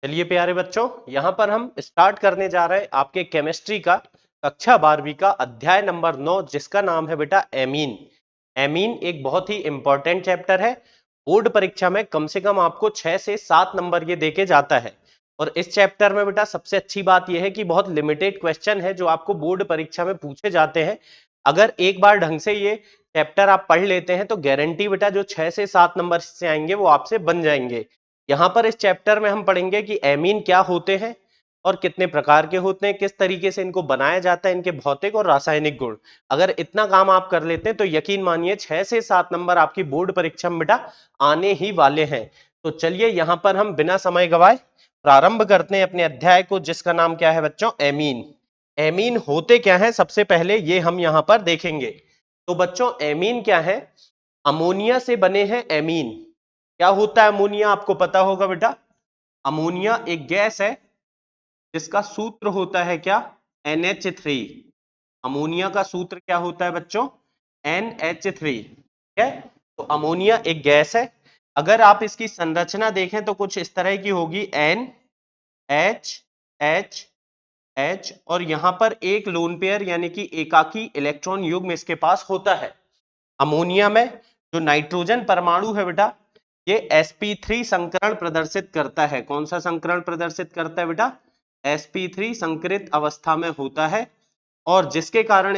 चलिए प्यारे बच्चों, यहाँ पर हम स्टार्ट करने जा रहे हैं आपके केमिस्ट्री का कक्षा 12वीं का अध्याय नंबर 9, जिसका नाम है बेटा एमीन। एमीन एक बहुत ही इंपॉर्टेंट चैप्टर है। बोर्ड परीक्षा में कम से कम आपको 6 से 7 नंबर ये देके जाता है। और इस चैप्टर में बेटा सबसे अच्छी बात यह है कि बहुत लिमिटेड क्वेश्चन है जो आपको बोर्ड परीक्षा में पूछे जाते हैं। अगर एक बार ढंग से ये चैप्टर आप पढ़ लेते हैं तो गारंटी बेटा जो 6 से 7 नंबर से आएंगे वो आपसे बन जाएंगे। यहाँ पर इस चैप्टर में हम पढ़ेंगे कि एमीन क्या होते हैं और कितने प्रकार के होते हैं, किस तरीके से इनको बनाया जाता है, इनके भौतिक और रासायनिक गुण। अगर इतना काम आप कर लेते हैं तो यकीन मानिए 6 से 7 नंबर आपकी बोर्ड परीक्षा में बेटा आने ही वाले हैं। तो चलिए यहाँ पर हम बिना समय गवाए प्रारंभ करते हैं अपने अध्याय को, जिसका नाम क्या है बच्चों, एमीन। एमीन होते क्या है सबसे पहले ये हम यहाँ पर देखेंगे। तो बच्चों एमीन क्या है? अमोनिया से बने हैं एमीन। क्या होता है अमोनिया? आपको पता होगा बेटा, अमोनिया एक गैस है जिसका सूत्र होता है क्या, NH3। अमोनिया का सूत्र क्या होता है बच्चों? NH3। ठीक है, तो अमोनिया एक गैस है। अगर आप इसकी संरचना देखें तो कुछ इस तरह की होगी, NH और यहां पर एक लोन पेयर यानी कि एकाकी इलेक्ट्रॉन युग्म इसके पास होता है। अमोनिया में जो नाइट्रोजन परमाणु है बेटा, ये sp3 संकरण प्रदर्शित करता है। कौन सा संकरण प्रदर्शित करता है बेटा? sp3 संकरित अवस्था में होता है। और जिसके कारण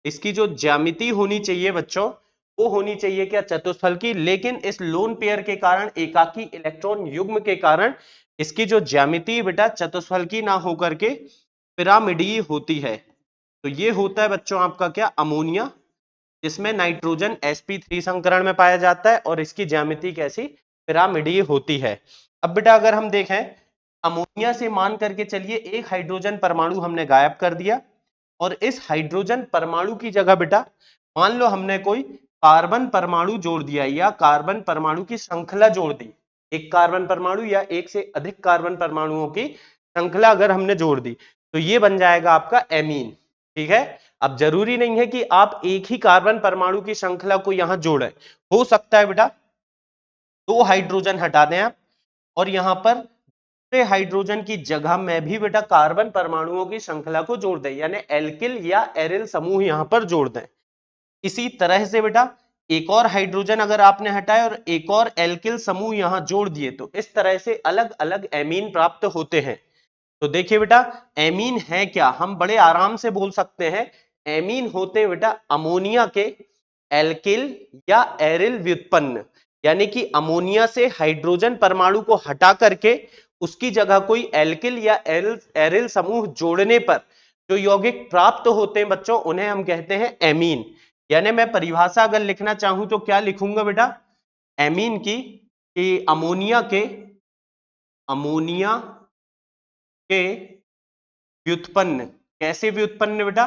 इसकी जो ज्यामिति होनी चाहिए बच्चों, वो होनी चाहिए क्या, चतुष्फलकी। लेकिन इस लोन पेयर के कारण, एकाकी इलेक्ट्रॉन युग्म के कारण, इसकी जो ज्यामिति बेटा चतुष्फलकी ना होकर के पिरामिडीय होती है। तो ये होता है बच्चों आपका क्या, अमोनिया, जिसमें नाइट्रोजन sp3 संकरण में पाया जाता है और इसकी ज्यामिति कैसी, पिरामिडीय होती है। अब बेटा अगर हम देखें, अमोनिया से मान करके चलिए एक हाइड्रोजन परमाणु हमने गायब कर दिया, और इस हाइड्रोजन परमाणु की जगह बेटा मान लो हमने कोई कार्बन परमाणु जोड़ दिया या कार्बन परमाणु की श्रृंखला जोड़ दी। एक कार्बन परमाणु या एक से अधिक कार्बन परमाणुओं की श्रृंखला अगर हमने जोड़ दी तो ये बन जाएगा आपका एमीन। ठीक है, अब जरूरी नहीं है कि आप एक ही कार्बन परमाणु की श्रृंखला को यहां जोड़ें। हो सकता है बेटा 2 हाइड्रोजन हटा दें आप और यहां पर दूसरे हाइड्रोजन की जगह में भी बेटा कार्बन परमाणुओं की श्रृंखला को जोड़ दें, यानी एल्किल या एरिल समूह यहां पर जोड़ दें। इसी तरह से बेटा एक और हाइड्रोजन अगर आपने हटाया और एक और एल्किल समूह यहां जोड़ दिए तो इस तरह से अलग अलग एमीन प्राप्त होते हैं। तो देखिए बेटा एमीन है क्या, हम बड़े आराम से बोल सकते हैं। एमीन होते हैं बेटा अमोनिया के एल्किल या एरिल व्युत्पन्न, यानी कि अमोनिया से हाइड्रोजन परमाणु को हटा करके उसकी जगह कोई एल्किल या एरिल समूह जोड़ने पर जो यौगिक प्राप्त होते हैं बच्चों, उन्हें हम कहते हैं एमीन। यानी मैं परिभाषा अगर लिखना चाहूं तो क्या लिखूंगा बेटा, एमीन की, कि अमोनिया के व्युत्पन्न। कैसे व्युत्पन्न बेटा?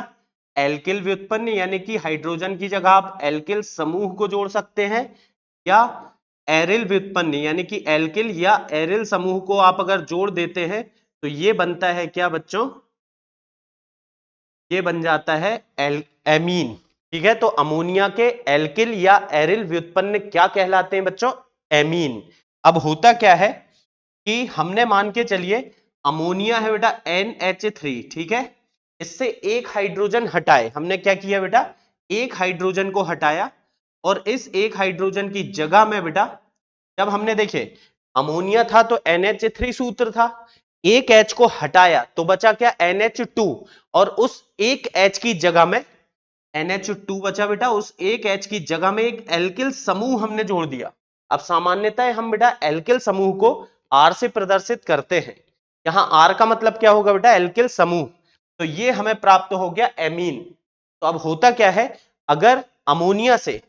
एल्किल व्युत्पन्न, यानी कि हाइड्रोजन की जगह आप एल्किल समूह को जोड़ सकते हैं, या एरिल व्युत्पन्न यानी कि एल्किल या एरिल समूह को आप अगर जोड़ देते हैं तो ये बनता है क्या बच्चों, ये बन जाता है एमीन। ठीक है, तो अमोनिया के एल्किल या एरिल व्युत्पन्न क्या कहलाते हैं बच्चों, एमीन। अब होता क्या है कि हमने मान के चलिए अमोनिया है बेटा NH3, ठीक है, इससे एक हाइड्रोजन हटाए। हमने क्या किया बेटा, एक हाइड्रोजन को हटाया और इस एक हाइड्रोजन की जगह में बेटा जब हमने देखे अमोनिया था तो NH3 सूत्र था, एक H को हटाया तो बचा क्या, NH2, और उस एक H की जगह में NH2 बचा बेटा, उस एक H की जगह में एक एल्किल समूह हमने जोड़ दिया। अब सामान्यतः हम बेटा एल्किल समूह को R से प्रदर्शित करते हैं। यहां R का मतलब क्या होगा बेटा, एल्किल समूह। तो ये हमें प्राप्त हो गया एमीन। तो अब होता क्या है, अगर अमोनिया से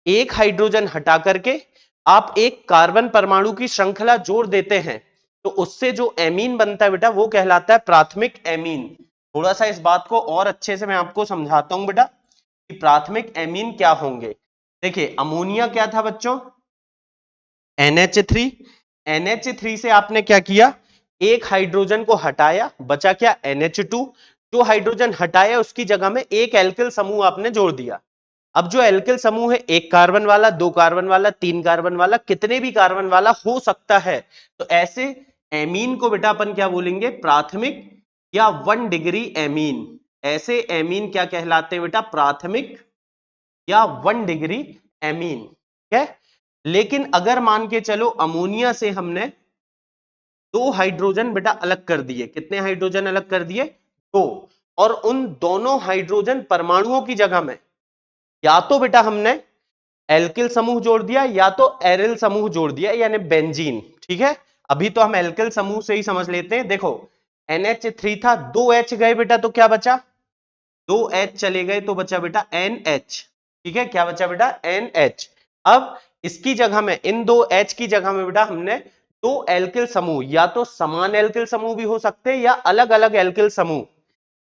एक हाइड्रोजन हटा करके आप एक कार्बन परमाणु की श्रृंखला जोड़ देते हैं तो उससे जो एमीन बनता है बेटा वो कहलाता है प्राथमिक एमीन। थोड़ा सा इस बात को और अच्छे से मैं आपको समझाता हूं बेटा कि प्राथमिक एमीन क्या होंगे। देखिए अमोनिया क्या था बच्चों, NH3। NH3 से आपने क्या किया, एक हाइड्रोजन को हटाया, बचा क्या, NH2। जो हाइड्रोजन हटाया उसकी जगह में एक एल्किल समूह आपने जोड़ दिया। अब जो एल्किल समूह है, एक कार्बन वाला, दो कार्बन वाला, तीन कार्बन वाला, कितने भी कार्बन वाला हो सकता है। तो ऐसे एमीन को बेटा अपन क्या बोलेंगे, प्राथमिक या 1 डिग्री एमीन। ऐसे एमीन क्या कहलाते हैं बेटा, प्राथमिक या 1 डिग्री एमीन। ठीक है, लेकिन अगर मान के चलो अमोनिया से हमने 2 हाइड्रोजन बेटा अलग कर दिए, कितने हाइड्रोजन अलग कर दिए, 2, और उन दोनों हाइड्रोजन परमाणुओं की जगह में या तो बेटा हमने एल्किल समूह जोड़ दिया या तो एरिल समूह जोड़ दिया, यानी बेंजीन। ठीक है, अभी तो हम एल्किल समूह से ही समझ लेते हैं। देखो NH3 था, 2 H गए बेटा तो क्या बचा, 2 H चले गए तो बचा बेटा NH। ठीक है, क्या बचा बेटा, NH। अब इसकी जगह में, इन 2 H की जगह में बेटा हमने 2 एल्किल समूह, या तो समान एल्किल समूह भी हो सकते हैं या अलग अलग एल्किल समूह।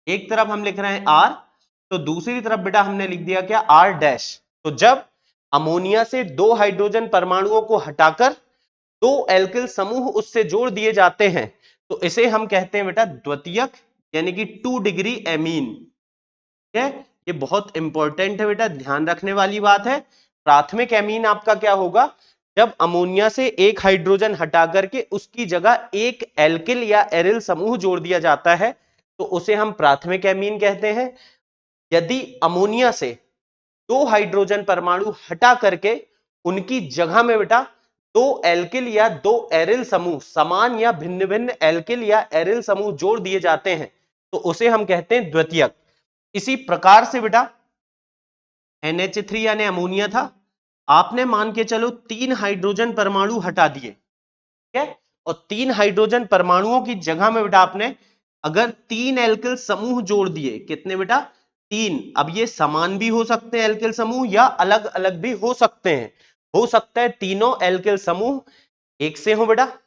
एक तरफ हम लिख रहे हैं R, तो दूसरी तरफ बेटा हमने लिख दिया क्या, R डैश। तो जब अमोनिया से 2 हाइड्रोजन परमाणुओं को हटाकर 2 एल्किल समूह उससे जोड़ दिए जाते हैं, तो इसे हम कहते हैं बेटा द्वितीयक, यानी कि 2 डिग्री एमीन। ठीक है, ये बहुत इंपॉर्टेंट है बेटा, ध्यान रखने वाली बात है। प्राथमिक एमीन आपका क्या होगा, जब अमोनिया से एक हाइड्रोजन हटा करके उसकी जगह एक एल्किल या एरिल समूह जोड़ दिया जाता है, तो उसे हम प्राथमिक एमीन कहते हैं। यदि अमोनिया से 2 हाइड्रोजन परमाणु हटा करके उनकी जगह में बेटा 2 एल्किल या 2 एरिल समूह, समान या भिन्न भिन्न एल्किल या एरिल समूह जोड़ दिए जाते हैं, तो उसे हम कहते हैं द्वितीयक। इसी प्रकार से बेटा NH3 यानी अमोनिया था, आपने मान के चलो 3 हाइड्रोजन परमाणु हटा दिए। ठीक है, और 3 हाइड्रोजन परमाणुओं की जगह में बेटा आपने अगर 3 एल्किल समूह जोड़ दिए, कितने बेटा, 3। अब ये समान भी हो सकते हैं एल्किल समूह या अलग अलग भी हो सकते हैं। हो सकता है तीनों एल्किल समूह एक से हो बेटा,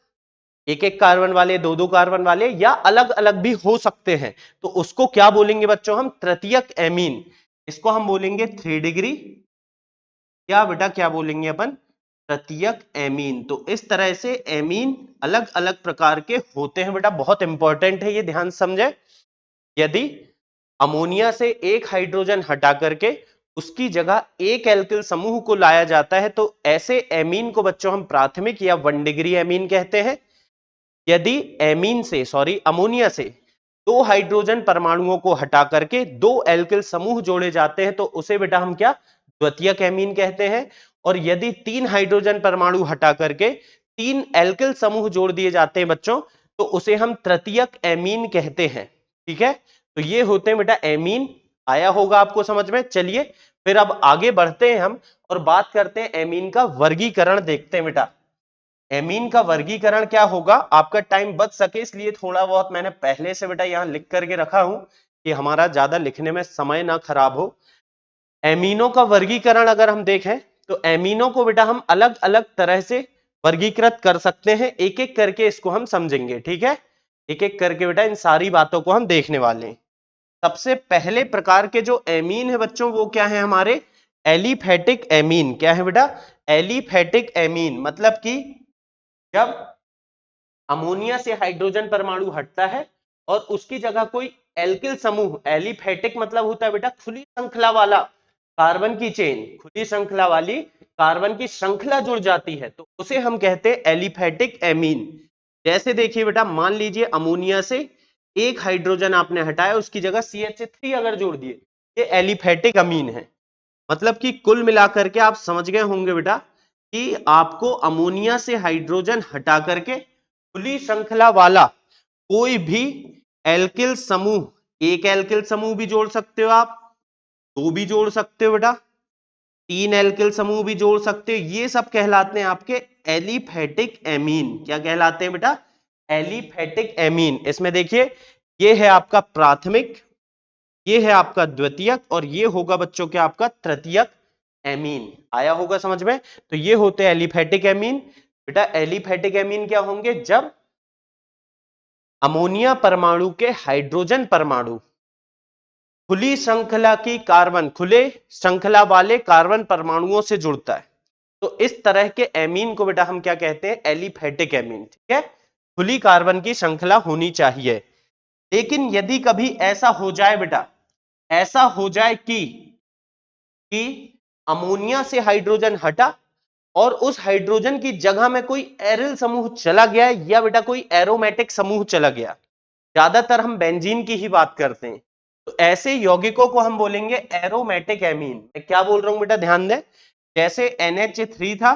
एक एक कार्बन वाले, दो दो कार्बन वाले, या अलग अलग भी हो सकते हैं। तो उसको क्या बोलेंगे बच्चों, हम तृतीयक एमीन। इसको हम बोलेंगे 3 डिग्री, या बेटा क्या बोलेंगे अपन, तृतीयक एमीन। तो इस तरह से एमीन अलग अलग प्रकार के होते हैं बेटा, बहुत इंपॉर्टेंट है ये, ध्यान समझे। यदि अमोनिया से एक हाइड्रोजन हटा करके उसकी जगह एक एल्किल समूह को लाया जाता है, तो ऐसे एमीन को बच्चों हम प्राथमिक या 1 डिग्री एमीन कहते हैं। यदि अमोनिया से 2 हाइड्रोजन परमाणुओं को हटा करके 2 एल्किल समूह जोड़े जाते हैं, तो उसे बेटा हम क्या, द्वितीयक एमीन कहते हैं। और यदि 3 हाइड्रोजन परमाणु हटा करके 3 एल्किल समूह जोड़ दिए जाते हैं बच्चों, तो उसे हम तृतीयक एमीन कहते हैं। ठीक है, तो ये होते हैं बेटा एमीन। आया होगा आपको समझ में। चलिए फिर अब आगे बढ़ते हैं हम और बात करते हैं एमीन का वर्गीकरण देखते हैं बेटा। एमीन का वर्गीकरण क्या होगा, आपका टाइम बच सके इसलिए थोड़ा बहुत मैंने पहले से बेटा यहां लिख करके रखा हूं कि हमारा ज्यादा लिखने में समय ना खराब हो। एमीनों का वर्गीकरण अगर हम देखें तो एमीनों को बेटा हम अलग अलग तरह से वर्गीकृत कर सकते हैं, एक एक करके इसको हम समझेंगे। ठीक है, एक एक करके बेटा इन सारी बातों को हम देखने वाले हैं। सबसे पहले प्रकार के जो एमीन है बच्चों, वो क्या है हमारे, एलिफेटिक एमीन। क्या है बेटा, एलिफेटिक एमीन। मतलब कि जब अमोनिया से हाइड्रोजन परमाणु हटता है और उसकी जगह कोई एल्किल समूह, एलिफेटिक मतलब होता है बेटा खुली श्रृंखला वाला कार्बन की चेन, खुली श्रृंखला वाली कार्बन की श्रृंखला जुड़ जाती है, तो उसे हम कहते हैं एलिफेटिक एमीन। जैसे देखिए बेटा, मान लीजिए अमोनिया से एक हाइड्रोजन आपने हटाया, उसकी जगह CH3 अगर जोड़ दिए, ये एलिफेटिक अमीन है। मतलब कि कुल मिलाकर के आप समझ गए होंगे बेटा कि आपको अमोनिया से हाइड्रोजन हटा करके खुली श्रृंखला वाला कोई भी एल्किल समूह, एक एल्किल समूह भी जोड़ सकते हो आप, दो भी जोड़ सकते हो बेटा, 3 एल्किल समूह भी जोड़ सकते हो, ये सब कहलाते हैं आपके एलिफेटिक एमीन। क्या कहलाते हैं बेटा, एलिफेटिक एमीन। इसमें देखिए ये है आपका प्राथमिक, ये है आपका द्वितीयक, और ये होगा बच्चों क्या आपका तृतीयक एमीन। आया होगा समझ में। तो ये होते हैं एलिफेटिक एमीन। बेटा एलिफेटिक एमीन क्या होंगे, जब अमोनिया परमाणु के हाइड्रोजन परमाणु खुली श्रृंखला की कार्बन, खुले श्रृंखला वाले कार्बन परमाणुओं से जुड़ता है, तो इस तरह के एमीन को बेटा हम क्या कहते हैं, एलिफेटिक एमीन। ठीक है, खुली कार्बन की श्रृंखला होनी चाहिए। लेकिन यदि कभी ऐसा हो जाए बेटा, ऐसा हो जाए कि अमोनिया से हाइड्रोजन हटा और उस हाइड्रोजन की जगह में कोई एरिल समूह चला गया या बेटा कोई एरोमेटिक समूह चला गया, ज्यादातर हम बेंजीन की ही बात करते हैं, तो ऐसे यौगिकों को हम बोलेंगे एरोमेटिक एमीन। मैं क्या बोल रहा हूं बेटा ध्यान दें, जैसे NH3 था,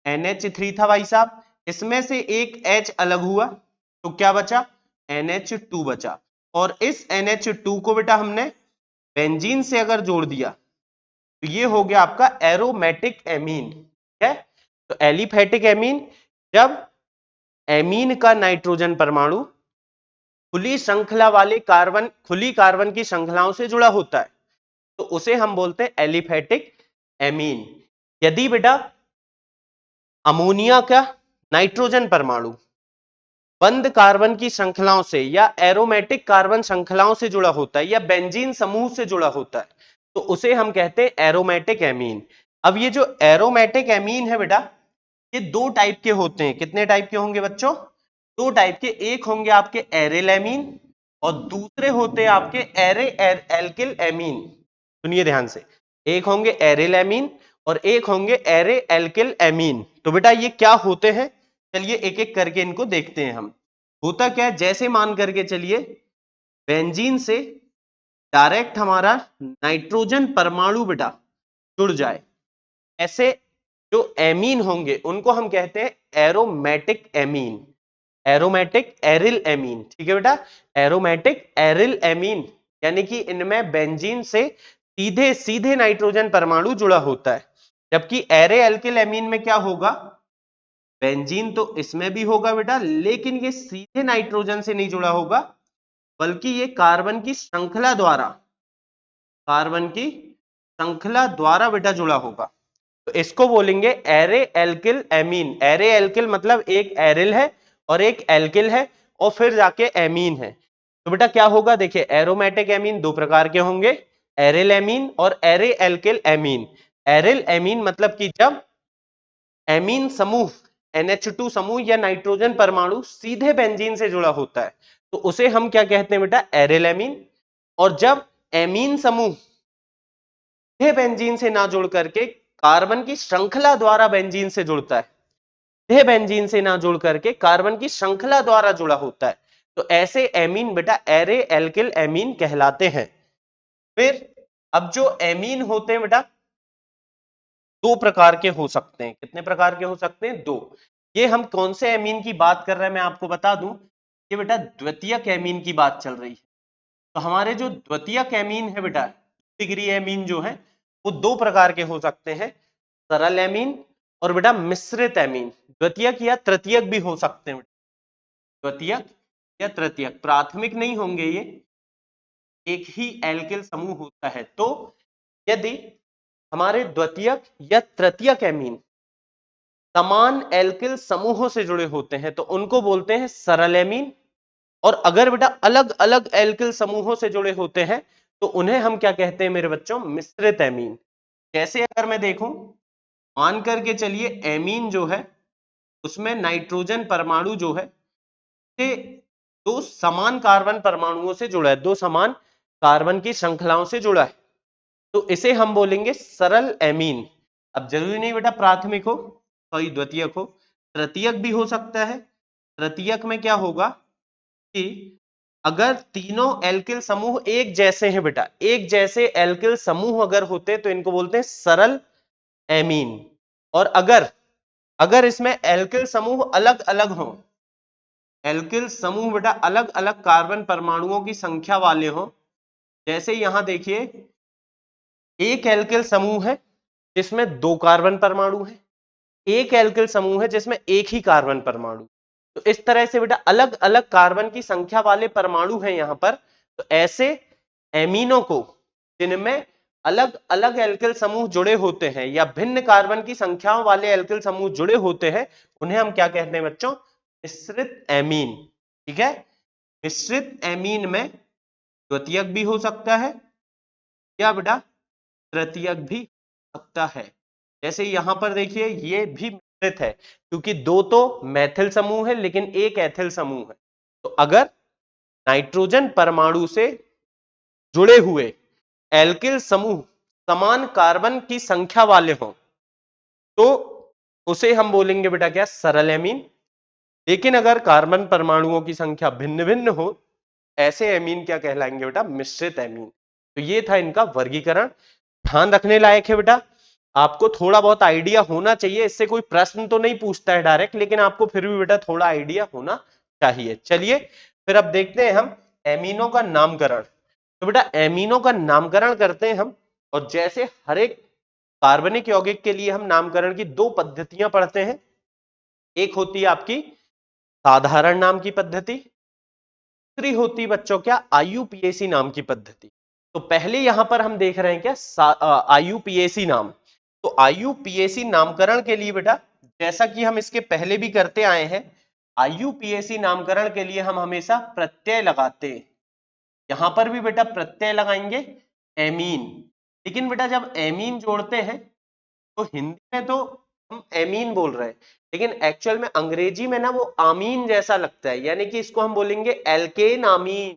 NH3 था भाई साहब, इसमें से एक H अलग हुआ तो क्या बचा, NH2 बचा, और इस NH2 को बेटा हमने बेंजीन से अगर जोड़ दिया तो ये हो गया आपका एरोमेटिक एमीन। ठीक है, तो एलिफेटिक एमीन, जब एमीन का नाइट्रोजन परमाणु खुली श्रृंखला वाले कार्बन, खुली कार्बन की श्रृंखलाओं से जुड़ा होता है तो उसे हम बोलते हैं एलिफेटिक एमीन। यदि बेटा अमोनिया का नाइट्रोजन परमाणु बंद कार्बन की श्रृंखलाओं से या एरोमेटिक कार्बन श्रृंखलाओं से जुड़ा होता है या बेंजीन समूह से जुड़ा होता है तो उसे हम कहते हैं एरोमेटिक एमीन। अब ये जो एरोमेटिक एमीन है बेटा, ये दो टाइप के होते हैं। कितने टाइप के होंगे बच्चों, दो टाइप के। एक होंगे आपके एरिल एमीन और दूसरे होते हैं आपके एरे एल्किल एमीन। सुनिए ध्यान से, एक होंगे एरिल एमीन और एक होंगे एरे एल्किल एमीन। तो बेटा ये क्या होते हैं, चलिए एक एक करके इनको देखते हैं हम। होता क्या है, जैसे मान करके चलिए बेंजीन से डायरेक्ट हमारा नाइट्रोजन परमाणु बेटा जुड़ जाए, ऐसे जो एमीन होंगे उनको हम कहते हैं aromatic amine, aromatic aryl amine. ठीक है बेटा, एरोमेटिक एरिल एमीन, यानी कि इनमें बेंजीन से सीधे सीधे नाइट्रोजन परमाणु जुड़ा होता है। जबकि एरे एल्किल एमीन में क्या होगा, बेंजीन तो इसमें भी होगा बेटा लेकिन ये सीधे नाइट्रोजन से नहीं जुड़ा होगा बल्कि ये कार्बन की श्रृंखला द्वारा, कार्बन की श्रृंखला द्वारा बेटा जुड़ा होगा। तो इसको बोलेंगे array alkyl amine. Array alkyl मतलब एक एरिल है और एक एल्किल है और फिर जाके एमीन है। तो बेटा क्या होगा, देखिए एरोमेटिक एमीन दो प्रकार के होंगे, एरिल एमीन और array alkyl amine. Aryl amine मतलब कि जब एमीन समूह NH2 समूह या नाइट्रोजन परमाणु सीधे बेंजीन से जुड़ा होता है तो उसे हम क्या कहते हैं बेटा, एरिल एमीन। और जब एमीन समूह सीधे बेंजीन से ना जुड़ करके कार्बन की श्रृंखला द्वारा बेंजीन से जुड़ता है, सीधे बेंजीन से ना जुड़ करके कार्बन की श्रृंखला द्वारा जुड़ा होता है तो ऐसे एमीन बेटा एरे एल्किल एमीन कहलाते हैं। फिर अब जो एमीन होते हैं बेटा दो प्रकार के हो सकते हैं। कितने प्रकार के हो सकते हैं, दो। ये हम कौन से एमीन की बात कर रहे हैं मैं आपको बता दूं, ये बेटा द्वितीयक एमीन की बात चल रही है। तो हमारे जो द्वितीयक एमीन है बेटा, डिग्री एमीन जो है वो दो प्रकार के हो सकते हैं, सरल एमीन और बेटा मिश्रित एमीन। द्वितीयक या तृतीयक भी हो सकते हैं, द्वितीयक या तृतीयक, प्राथमिक नहीं होंगे ये, एक ही एल्किल समूह होता है। तो यदि हमारे द्वितीयक या तृतीयक एमीन समान एल्किल समूहों से जुड़े होते हैं तो उनको बोलते हैं सरल एमीन। और अगर बेटा अलग अलग एल्किल समूहों से जुड़े होते हैं तो उन्हें हम क्या कहते हैं मेरे बच्चों, मिश्रित एमीन। जैसे अगर मैं देखूं, मान करके चलिए एमीन जो है उसमें नाइट्रोजन परमाणु जो है से दो समान कार्बन परमाणुओं से जुड़ा है, दो समान कार्बन की श्रृंखलाओं से जुड़ा है तो इसे हम बोलेंगे सरल एमीन। अब जरूरी नहीं बेटा प्राथमिक हो, सॉरी द्वितीयक हो, तृतीयक भी हो सकता है। तृतीयक में क्या होगा कि अगर तीनों एल्किल समूह एक जैसे हैं बेटा, एक जैसे एल्किल समूह अगर होते तो इनको बोलते हैं सरल एमीन। और अगर अगर इसमें एल्किल समूह अलग अलग हो, एल्किल समूह बेटा अलग अलग कार्बन परमाणुओं की संख्या वाले हो, जैसे यहां देखिए एक एल्किल समूह है जिसमें दो कार्बन परमाणु है, एक एल्किल समूह है जिसमें एक ही कार्बन परमाणु। तो इस तरह से बेटा अलग अलग कार्बन की संख्या वाले परमाणु हैं यहां पर। तो ऐसे एमीनों को जिनमें अलग अलग एल्किल समूह जुड़े होते हैं या भिन्न कार्बन की संख्याओं वाले एल्किल समूह जुड़े होते हैं उन्हें हम क्या कहते हैं बच्चों, मिश्रित एमीन। ठीक है, मिश्रित एमीन में द्वितीयक भी हो सकता है या बेटा तृतीयक भी हो सकता है। जैसे यहां पर देखिए ये भी मिश्रित है क्योंकि दो तो मैथिल समूह है लेकिन एक एथिल समूह है। तो अगर नाइट्रोजन परमाणु से जुड़े हुए एल्किल समूह समान कार्बन की संख्या वाले हों तो उसे हम बोलेंगे बेटा क्या, सरल एमीन। लेकिन अगर कार्बन परमाणुओं की संख्या भिन्न भिन्न हो, ऐसे एमीन क्या कहलाएंगे बेटा, मिश्रित एमीन। तो ये था इनका वर्गीकरण। ध्यान रखने लायक है बेटा, आपको थोड़ा बहुत आइडिया होना चाहिए। इससे कोई प्रश्न तो नहीं पूछता है डायरेक्ट, लेकिन आपको फिर भी बेटा थोड़ा आइडिया होना चाहिए। चलिए फिर अब देखते हैं हम एमीनों का नामकरण। तो बेटा एमीनों का नामकरण करते हैं हम, और जैसे हर एक कार्बनिक यौगिक के लिए हम नामकरण की दो पद्धतियां पढ़ते हैं। एक होती है आपकी साधारण नाम की पद्धति, दूसरी होती बच्चों क्या, आईयूपीएसी नाम की पद्धति। तो पहले यहां पर हम देख रहे हैं क्या, आईयूपीएसी नाम। तो आईयूपीएसी नामकरण के लिए बेटा, जैसा कि हम इसके पहले भी करते आए हैं, आईयूपीएसी नामकरण के लिए हम हमेशा प्रत्यय लगाते हैं। यहां पर भी बेटा प्रत्यय लगाएंगे एमीन। लेकिन बेटा जब एमीन जोड़ते हैं तो हिंदी में तो हम एमीन बोल रहे हैं, लेकिन एक्चुअल में अंग्रेजी में ना वो आमीन जैसा लगता है, यानी कि इसको हम बोलेंगे एल्केन आमीन।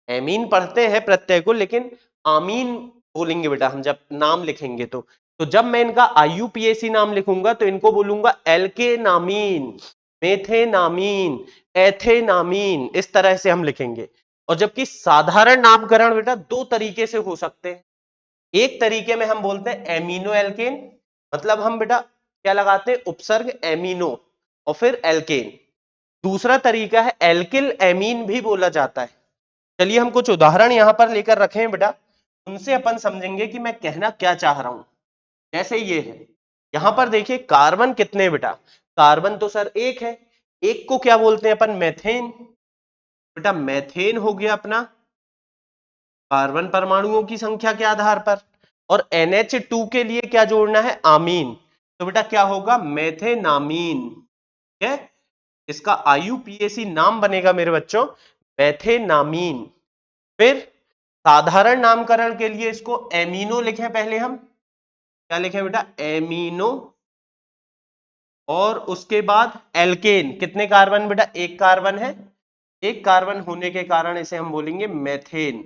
एमीन पढ़ते हैं प्रत्यय को, लेकिन आमीन बोलेंगे बेटा हम जब नाम लिखेंगे तो जब मैं इनका आईयूपीएसी नाम लिखूंगा तो इनको बोलूंगा एल्केनामीन, मेथेनामीन, एथेनामीन, इस तरह से हम लिखेंगे। और जबकि साधारण नामकरण बेटा दो तरीके से हो सकते हैं। एक तरीके में हम बोलते हैं एमिनो एल्केन, मतलब हम बेटा क्या लगाते हैं, उपसर्ग एमिनो और फिर एल्केन। दूसरा तरीका है एल्किल एमीन भी बोला जाता है। चलिए हम कुछ उदाहरण यहां पर लेकर रखे हैं बेटा, उनसे अपन समझेंगे कि मैं कहना क्या चाह रहा हूं। जैसे ये है, यहां पर देखिए कार्बन कितने बेटा, कार्बन तो सर एक है, एक को क्या बोलते हैं अपन, मेथेन। बेटा मेथेन हो गया अपना कार्बन परमाणुओं की संख्या के आधार पर, और NH2 के लिए क्या जोड़ना है, आमीन। तो बेटा क्या होगा, मेथेनामीन। ठीक है, इसका आईयूपीएसी नाम बनेगा मेरे बच्चों मेथेनामीन। फिर साधारण नामकरण के लिए इसको एमिनो लिखें, पहले हम क्या लिखें बेटा, एमिनो। और उसके बाद एल्केन, कितने कार्बन बेटा, एक कार्बन है, एक कार्बन होने के कारण इसे हम बोलेंगे मेथेन।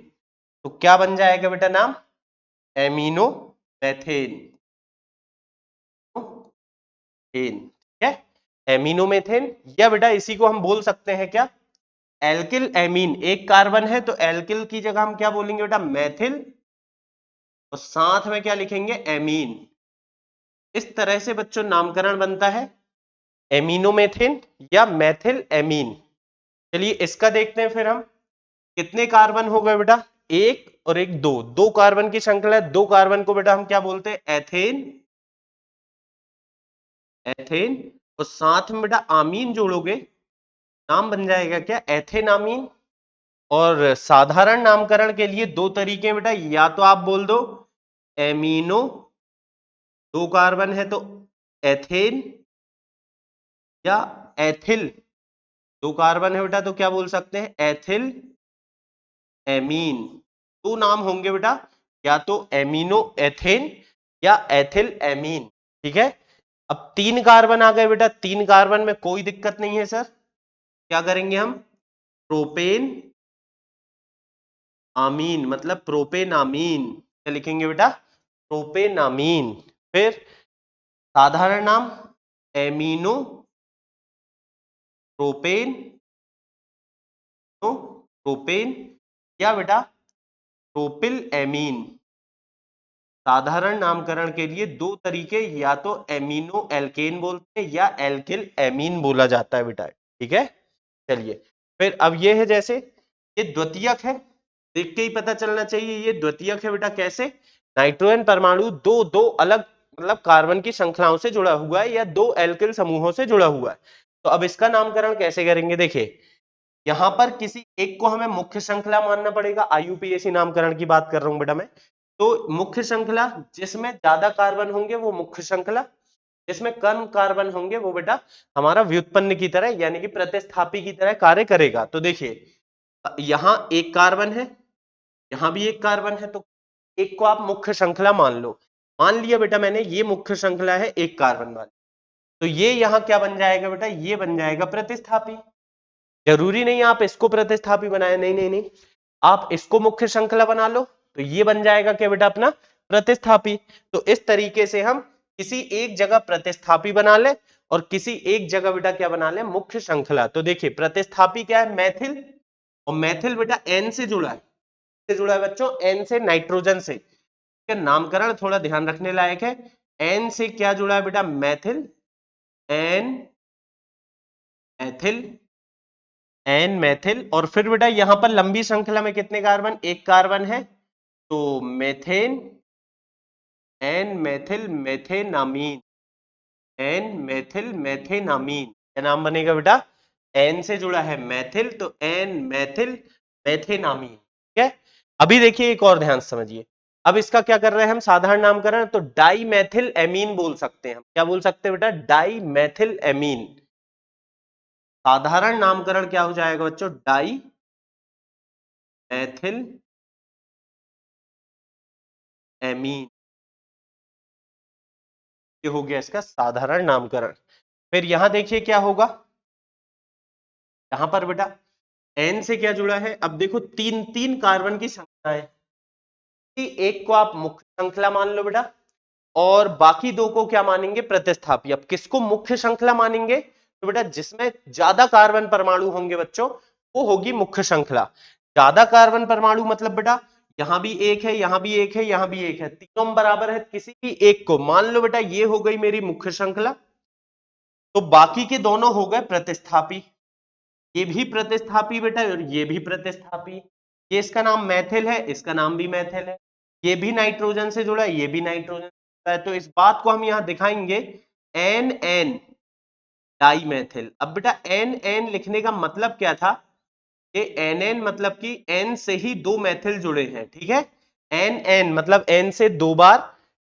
तो क्या बन जाएगा बेटा नाम, एमिनो मेथेन। ठीक है, एमिनो मेथेन। या बेटा इसी को हम बोल सकते हैं क्या, एल्किल एमीन। एक कार्बन है तो एल्किल की जगह हम क्या बोलेंगे बेटा, मैथिल, और साथ में क्या लिखेंगे, एमीन। इस तरह से बच्चों नामकरण बनता है एमिनोमेथेन या मैथिल एमीन। चलिए इसका देखते हैं फिर हम, कितने कार्बन हो गए बेटा, एक और एक, दो, दो कार्बन की श्रृंखला है। दो कार्बन को बेटा हम क्या बोलते हैं, एथेन, एथेन। और साथ में बेटा आमीन जोड़ोगे, नाम बन जाएगा क्या, एथेनामीन। और साधारण नामकरण के लिए दो तरीके हैं बेटा, या तो आप बोल दो एमिनो, दो कार्बन है तो एथेन, या एथिल, दो कार्बन है बेटा तो क्या बोल सकते हैं, एथिल एमीन। दो नाम होंगे बेटा, या तो एमिनो एथेन या एथिल एमीन। ठीक है, अब तीन कार्बन आ गए बेटा, तीन कार्बन में कोई दिक्कत नहीं है सर। क्या करेंगे हम, प्रोपेन आमीन, मतलब प्रोपेनामीन। क्या लिखेंगे बेटा, प्रोपेनामीन। फिर साधारण नाम एमिनो प्रोपेन, प्रोपेन, या बेटा प्रोपिल एमीन। साधारण नामकरण के लिए दो तरीके, या तो एमिनो एल्केन बोलते हैं या एल्किल एमीन बोला जाता है बेटा। ठीक है, चलिए फिर अब ये है, जैसे ये द्वितीयक है, देख के ही पता चलना चाहिए ये द्वितीयक है बेटा। कैसे, नाइट्रोजन परमाणु दो दो अलग मतलब कार्बन की श्रृंखलाओं से जुड़ा हुआ है या दो एल्किल समूहों से जुड़ा हुआ है। तो अब इसका नामकरण कैसे करेंगे, देखिए यहां पर किसी एक को हमें मुख्य श्रृंखला मानना पड़ेगा। आईयूपीएसी नामकरण की बात कर रहा हूं बेटा मैं। तो मुख्य श्रृंखला, जिसमें ज्यादा कार्बन होंगे वो मुख्य श्रृंखला, जिसमें कम कार्बन होंगे वो बेटा हमारा व्युत्पन्न की तरह यानी कि प्रतिस्थापी की तरह कार्य करेगा। तो देखिए यहां एक कार्बन है, यहां भी एक कार्बन है, तो एक को आप मुख्य श्रृंखला मान लो। मान लिया बेटा मैंने, ये मुख्य श्रृंखला है एक कार्बन वाली, तो ये यहां क्या बन जाएगा बेटा, ये बन जाएगा प्रतिस्थापी। जरूरी नहीं आप इसको प्रतिस्थापी बनाए, नहीं नहीं नहीं, आप इसको मुख्य श्रृंखला बना लो तो ये बन जाएगा क्या बेटा, अपना प्रतिस्थापी। तो इस तरीके से हम किसी एक जगह प्रतिस्थापी बना ले और किसी एक जगह बेटा क्या बना ले, मुख्य श्रृंखला। तो देखिए प्रतिस्थापी क्या है, मैथिल, और मैथिल बेटा एन से जुड़ा है, से जुड़ा है बच्चों, एन से नाइट्रोजन से। नामकरण थोड़ा ध्यान रखने लायक है। एन से क्या जुड़ा है बेटा, Maithil, N methyl, N Maithil, और फिर बेटा यहां पर लंबी श्रृंखला में कितने कार्बन, एक कार्बन है, तो methane, N methyl methanamine, N methyl methanamine, क्या नाम बनेगा बेटा, एन से जुड़ा है मैथिल तो एन मैथिल मेथेनामीन। ठीक है, अभी देखिए एक और ध्यान से समझिए। अब इसका क्या कर रहे हैं हम, साधारण नामकरण, तो डाई मैथिल एमीन बोल सकते हैं हम। क्या बोल सकते हैं बेटा, डाई मैथिल एमीन। साधारण नामकरण क्या हो जाएगा बच्चों, डाई मैथिल एमीन, ये हो गया इसका साधारण नामकरण। फिर यहां देखिए क्या होगा, यहां पर बेटा एन से क्या जुड़ा है, अब देखो तीन तीन कार्बन की संख्या है, एक को आप मुख्य श्रृंखला मान लो बेटा, और बाकी दो को क्या मानेंगे, प्रतिस्थापी। अब किसको मुख्य श्रृंखला मानेंगे, तो बेटा जिसमें ज्यादा कार्बन परमाणु होंगे बच्चों, वो होगी मुख्य श्रृंखला। ज्यादा कार्बन परमाणु मतलब बेटा यहां भी एक है, यहां भी एक है, यहां भी एक है, तीनों में बराबर है, किसी भी एक को मान लो बेटा, ये हो गई मेरी मुख्य श्रृंखला। तो बाकी के दोनों हो गए प्रतिस्थापी, ये भी प्रतिस्थापी बेटा और ये भी प्रतिस्थापी। ये इसका नाम मैथिल है, इसका नाम भी मैथिल है, ये भी नाइट्रोजन से जुड़ा है, ये भी नाइट्रोजन से जुड़ा है। तो इस बात को हम यहां दिखाएंगे एन एन डाई मैथिल। अब बेटा एन एन लिखने का मतलब क्या था, ये एन एन मतलब कि एन से ही दो मैथिल जुड़े हैं, ठीक है, एन एन मतलब एन से दो बार,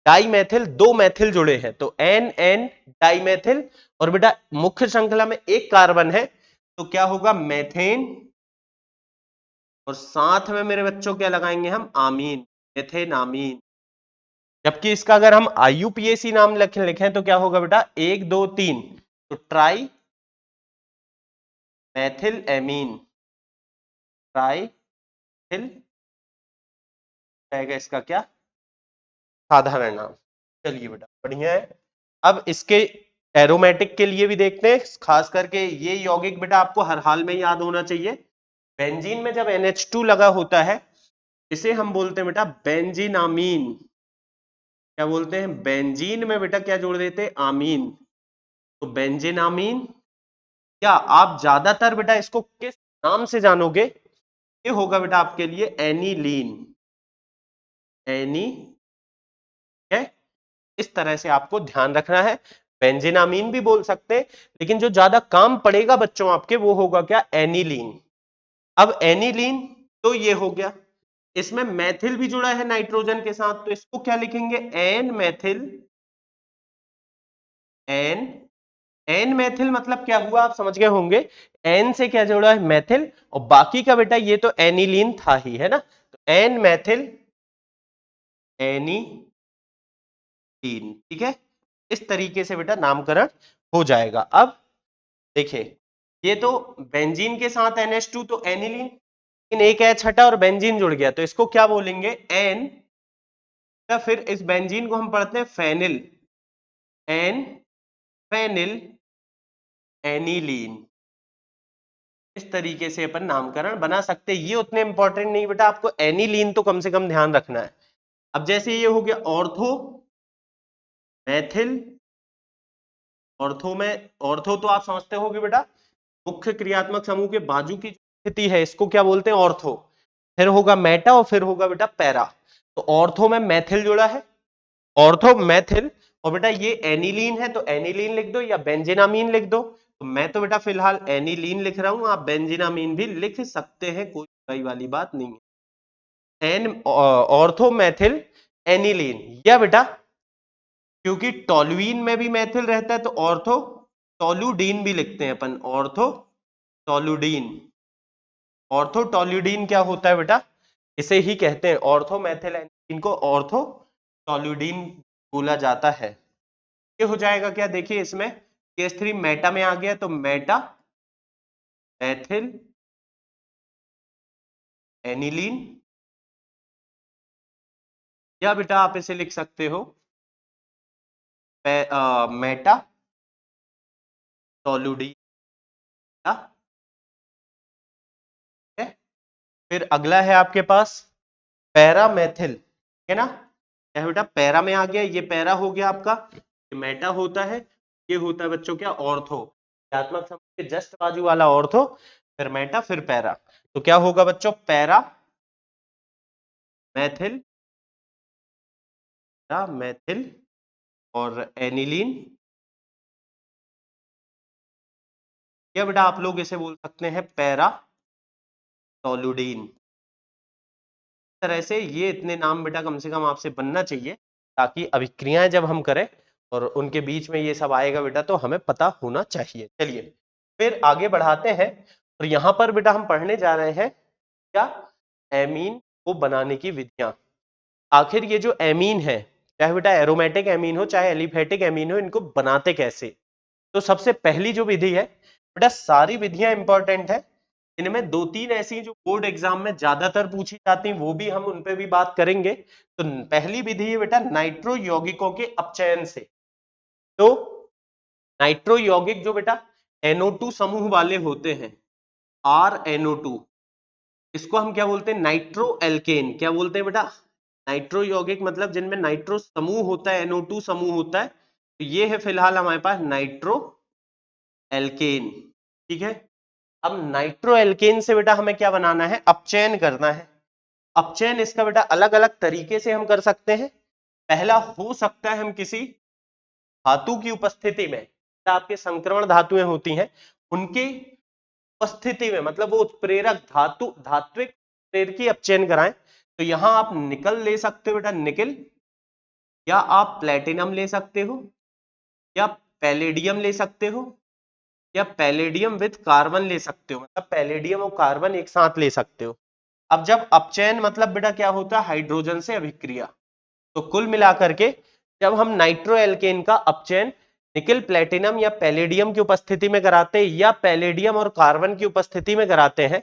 डाई मैथिल दो मैथिल जुड़े हैं, तो एन एन डाई मैथिल। और बेटा मुख्य श्रृंखला में एक कार्बन है, तो क्या होगा, मैथेन, और साथ में मेरे बच्चों क्या लगाएंगे हम, आमीन, मेथेनामीन। जबकि इसका अगर हम आईयूपीएसी नाम लिखें तो क्या होगा बेटा, एक दो तीन, तो try Maithil amine, try Maithil रहेगा इसका क्या, साधारण नाम। चलिए बेटा बढ़िया है। अब इसके एरोमेटिक के लिए भी देखते हैं, खास करके ये यौगिक बेटा आपको हर हाल में याद होना चाहिए। बेंजीन में जब NH2 लगा होता है, इसे हम बोलते हैं बेटा बेंजीनामीन। क्या बोलते हैं, बेंजीन में बेटा क्या जोड़ देते हैं, आमीन, तो बेंजीनामीन। या आप ज्यादातर बेटा इसको किस नाम से जानोगे, ये होगा बेटा आपके लिए एनिलीन, एनी, है, इस तरह से आपको ध्यान रखना है। बेंजीनामीन भी बोल सकते हैं, लेकिन जो ज्यादा काम पड़ेगा बच्चों आपके वो होगा क्या, एनिलीन। अब एनिलीन तो ये हो गया, इसमें मैथिल भी जुड़ा है नाइट्रोजन के साथ, तो इसको क्या लिखेंगे, N methyl, N, N methyl मतलब क्या हुआ आप समझ गए होंगे, एन से क्या जुड़ा है, मैथिल, और बाकी का बेटा ये तो एनिलीन था ही, है ना, तो एन मैथिल एनीलीन, ठीक है, इस तरीके से बेटा नामकरण हो जाएगा। अब देखिए ये तो बेंजीन के साथ NH2 तो एनिलीन, लेकिन एक H हटा और बेंजीन जुड़ गया, तो इसको क्या बोलेंगे, एन, या फिर इस बेंजीन को हम पढ़ते हैं फेनिल, एन फेनिल एनिलीन। इस तरीके से अपन नामकरण बना सकते हैं, ये उतने इंपॉर्टेंट नहीं बेटा, आपको एनिलीन तो कम से कम ध्यान रखना है। अब जैसे ये हो गया ऑर्थो मैथिल, ऑर्थो में, ऑर्थो तो आप समझते होगे बेटा, मुख्य क्रियात्मक समूह के बाजू की स्थिति है, इसको क्या बोलते हैं, ऑर्थो। फिर होगा मेटा और फिर होगा बेटा पैरा। तो ऑर्थो में मैथिल जुड़ा है, ऑर्थो मैथिल, और बेटा ये एनिलीन है तो एनिलीन लिख दो या बेंजीनामीन लिख दो। तो मैं तो बेटा फिलहाल एनिलीन लिख रहा हूं, आप बेंजीनामीन भी लिख सकते हैं, कोई बुराई वाली बात नहीं है। एन ऑर्थो मैथिल एनिलीन, या बेटा क्योंकि टोल्यूइन में भी मैथिल रहता है तो ऑर्थो टोलुडीन भी लिखते हैं अपन, ऑर्थो टोलुडीन। ऑर्थो टोल्यूडीन क्या होता है बेटा, इसे ही कहते हैं ऑर्थो मैथिल एनिलीन को ऑर्थो टोल्यूडीन बोला जाता है। ये हो जाएगा क्या, देखिए इसमें केस 3 मेटा में आ गया, तो मेटा मैथिल एनिलीन, या बेटा आप इसे लिख सकते हो मेटा टोलुडीन। फिर अगला है आपके पास पैरामेथिल, है ना। क्या बेटा, पैरा में आ गया, ये पैरा हो गया आपका, ये मेटा होता है, ये होता है बच्चों क्या, ऑर्थो। क्रियात्मक समूह के जस्ट बाजू वाला ऑर्थो, फिर मेटा, फिर पैरा। तो क्या होगा बच्चों, पैरा मैथिल, मैथिल और एनिलीन, या बेटा आप लोग इसे बोल सकते हैं पैरा टोलुडीन। तरह से ये इतने नाम बेटा कम से कम आपसे बनना चाहिए, ताकि अभिक्रियाएं जब हम करें और उनके बीच में ये सब आएगा बेटा तो हमें पता होना चाहिए। चलिए फिर आगे बढ़ाते हैं, और यहां पर बेटा हम पढ़ने जा रहे हैं क्या, एमीन को बनाने की विधियां। आखिर ये जो एमीन है, चाहे बेटा एरोमेटिक एमीन हो चाहे एलिफेटिक एमीन हो, इनको बनाते कैसे। तो सबसे पहली जो विधि है बेटा, सारी विधियां इंपॉर्टेंट है, इनमें दो तीन ऐसी जो बोर्ड एग्जाम में ज्यादातर पूछी जाती हैं वो भी हम उन पे भी बात करेंगे। तो पहली विधि है बेटा नाइट्रो यौगिकों के अपचयन से। तो नाइट्रो यौगिक जो बेटा NO2 समूह वाले होते हैं, RNO2, इसको हम क्या बोलते हैं, नाइट्रो एल्केन। क्या बोलते हैं बेटा, नाइट्रो यौगिक मतलब जिनमें नाइट्रो समूह होता है, NO2 समूह होता है। तो ये है फिलहाल हमारे पास नाइट्रो एल्केन, ठीक है। अब नाइट्रो एल्केन से बेटा हमें क्या बनाना है, अपचयन करना है। अपचयन इसका बेटा अलग अलग तरीके से हम कर सकते हैं। पहला हो सकता है हम किसी धातु की उपस्थिति में, आपके संक्रमण धातुएं होती हैं उनकी उपस्थिति में, मतलब वो उत्प्रेरक धात्विक प्रेरकी अपचयन कराएं। तो यहां आप निकल ले सकते हो बेटा, निकल, या आप प्लेटिनम ले सकते हो, या पैलेडियम ले सकते हो, या पैलेडियम विद कार्बन ले सकते हो, मतलब पैलेडियम और कार्बन एक साथ ले सकते हो। अब जब अपचयन मतलब बेटा क्या होता है, हाइड्रोजन से अभिक्रिया। तो कुल मिलाकर के जब हम नाइट्रो एल्केन का अपचयन निकल, प्लेटिनम या पैलेडियम की उपस्थिति में कराते हैं, या पैलेडियम और कार्बन की उपस्थिति में कराते हैं,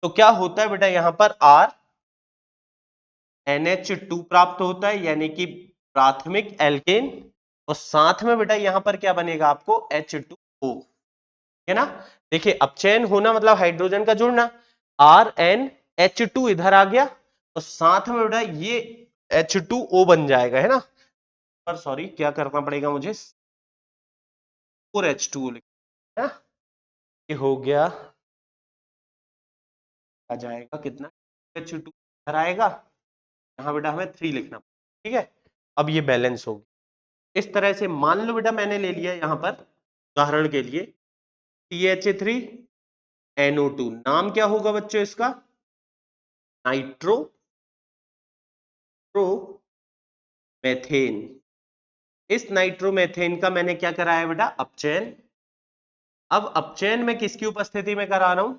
तो क्या होता है बेटा, यहां पर RNH2 प्राप्त होता है, यानी कि प्राथमिक एल्केन, और साथ में बेटा यहां पर क्या बनेगा आपको, H2O, है ना। देखिए अपचयन होना मतलब हाइड्रोजन का जुड़ना, RnH2 इधर आ गया, और साथ में बेटा ये H2O बन जाएगा, है ना। पर सॉरी क्या करना पड़ेगा मुझे, 4H2O लिखना है ना? ये हो गया, आ जाएगा कितना, H2 इधर आएगा, यहाँ बेटा हमें 3 लिखना, ठीक है। अब ये बैलेंस होगी इस तरह से। मान लो बेटा मैंने ले लिया यहाँ पर उदाहरण के लिए CH3NO2, नाम क्या होगा बच्चों इसका, नाइट्रो मेथेन। इस नाइट्रोमेथेन का मैंने क्या कराया बेटा, अपचयन। अब अपचयन में किसकी उपस्थिति में करा रहा हूं,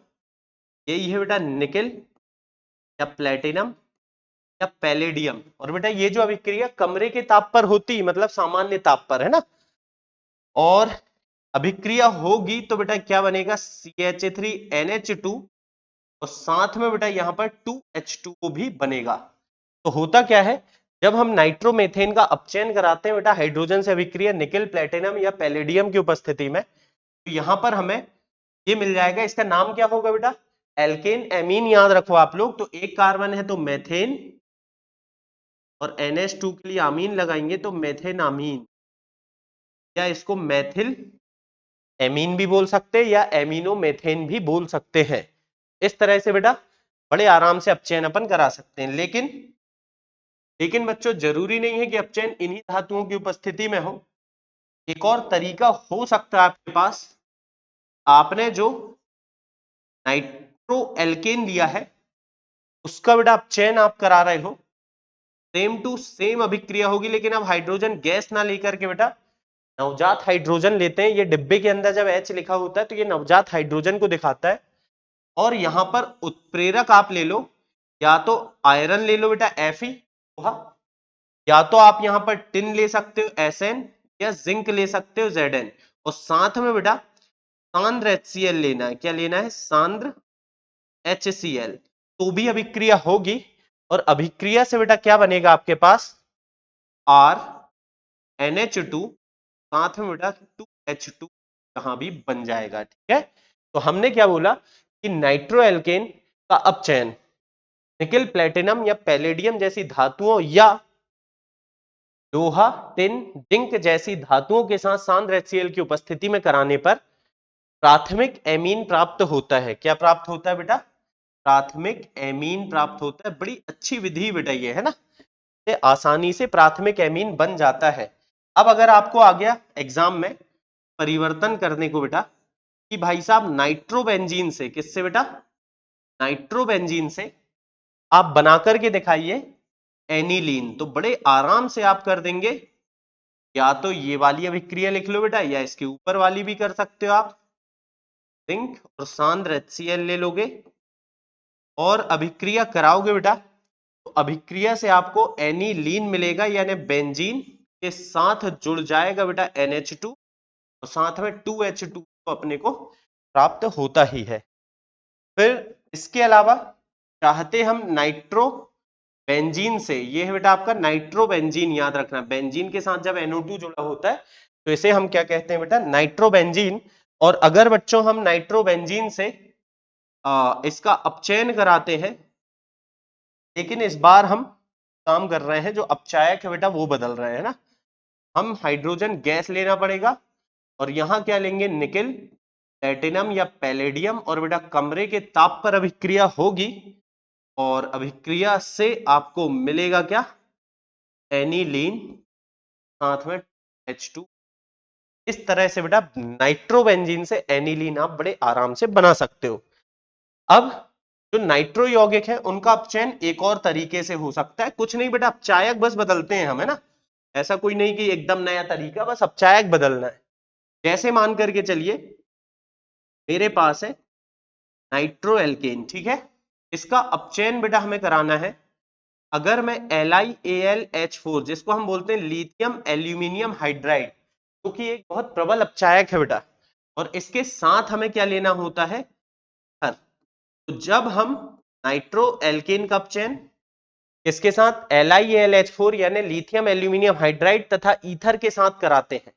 यही है बेटा निकेल, या प्लेटिनम, या पैलेडियम। और बेटा ये जो अभिक्रिया कमरे के ताप पर होती, मतलब सामान्य ताप पर, है ना। और अभिक्रिया होगी तो बेटा क्या बनेगा, CH3NH2, और साथ में बेटा यहां पर 2H2O भी बनेगा। तो होता क्या है, जब हम नाइट्रोमेथेन का अपचयन कराते हैं बेटा हाइड्रोजन से अभिक्रिया निकेल, प्लेटिनम या पैलेडियम की उपस्थिति में, तो यहां पर हमें ये मिल जाएगा, इसका नाम क्या होगा बेटा, एल्केन एमीन। याद रखो आप लोग, तो एक कार्बन है तो मेथेन, और NH2 के लिए अमीन लगाएंगे तो मेथेन अमीन, या इसको मेथिल एमीन भी बोल सकते हैं, या एमिनो मेथेन भी बोल सकते हैं। इस तरह से बेटा बड़े आराम से अपचयन अपन करा सकते हैं। लेकिन बच्चों जरूरी नहीं है कि अपचयन इन्हीं धातुओं की उपस्थिति में हो। एक और तरीका हो सकता है आपके पास, आपने जो नाइट्रो एल्केन लिया है उसका बेटा अपचयन आप करा रहे हो, सेम टू सेम अभिक्रिया होगी, लेकिन अब हाइड्रोजन गैस ना लेकर के बेटा नवजात हाइड्रोजन लेते हैं। ये डिब्बे के अंदर जब H लिखा होता है तो ये नवजात हाइड्रोजन को दिखाता है। और यहां पर उत्प्रेरक आप ले लो, या तो आयरन ले लो बेटा Fe, या तो आप यहां पर टिन ले सकते हो Sn, या जिंक ले सकते हो Zn, और साथ में बेटा सांद्र HCl लेना है। क्या लेना है, सांद्र HCl। तो भी अभिक्रिया होगी, और अभिक्रिया से बेटा क्या बनेगा आपके पास, RNH2 साथ में बेटा 2H2 यहाँ भी बन जाएगा। ठीक है, तो हमने क्या बोला कि नाइट्रो एल्केन का अपचयन निकेल, प्लेटिनम या पैलेडियम जैसी धातुओं या लोहा, टिन, जिंक जैसी धातुओं के साथ सांद्र HCl की उपस्थिति में कराने पर प्राथमिक एमीन प्राप्त होता है। क्या प्राप्त होता है बेटा? प्राथमिक एमीन प्राप्त होता है। बड़ी अच्छी विधि बेटा ये, है ना, ये आसानी से प्राथमिक एमीन बन जाता है। अब अगर आपको आ गया एग्जाम में परिवर्तन करने को बेटा कि भाई साहब नाइट्रोबेंजीन से, किससे बेटा? नाइट्रोबेंजीन से आप बना करके दिखाइए एनिलीन, तो बड़े आराम से आप कर देंगे। या तो ये वाली अभिक्रिया लिख लो बेटा, या इसके ऊपर वाली भी कर सकते हो आप। जिंक और सांद्र HCl ले लोगे और अभिक्रिया कराओगे बेटा, तो अभिक्रिया से आपको एनिलीन मिलेगा, यानी बेंजीन के साथ जुड़ जाएगा बेटा NH2 और साथ में 2H2 तो अपने को प्राप्त होता ही है। फिर इसके अलावा चाहते हम नाइट्रो बेंजीन से, ये है बेटा आपका नाइट्रो बेंजीन, याद रखना बेंजीन के साथ जब NO2 जुड़ा होता है तो इसे हम क्या कहते हैं बेटा? Nitro benzene. और अगर बच्चों हम नाइट्रो बेंजीन से इसका अपचयन कराते हैं, लेकिन इस बार हम काम कर रहे हैं, जो अपचायक है बेटा वो बदल रहे हैं ना, हम हाइड्रोजन गैस लेना पड़ेगा और यहां क्या लेंगे? निकेल, प्लेटिनम या पैलेडियम, और बेटा कमरे के ताप पर अभिक्रिया होगी और अभिक्रिया से आपको मिलेगा क्या? एनिलीन, साथ में H2। इस तरह से बेटा नाइट्रोबेंजीन से एनिलीन आप बड़े आराम से बना सकते हो। अब जो नाइट्रो यौगिक है उनका अपचयन एक और तरीके से हो सकता है। कुछ नहीं बेटा, अपचायक बस बदलते हैं हम, है ना, ऐसा कोई नहीं कि एकदम नया तरीका, बस अपचायक बदलना है। जैसे मान करके चलिए मेरे पास है नाइट्रो एल्केन, ठीक है, इसका अपचयन बेटा हमें कराना है। अगर मैं LiAlH4 जिसको हम बोलते हैं लिथियम एल्यूमिनियम हाइड्राइड, क्योंकि तो एक बहुत प्रबल अपचायक है बेटा, और इसके साथ हमें क्या लेना होता है? हर। तो जब हम नाइट्रो एल्केन का अपचयन इसके साथ LiAlH4 यानी लिथियम एल्यूमिनियम हाइड्राइड तथा ईथर के साथ कराते हैं,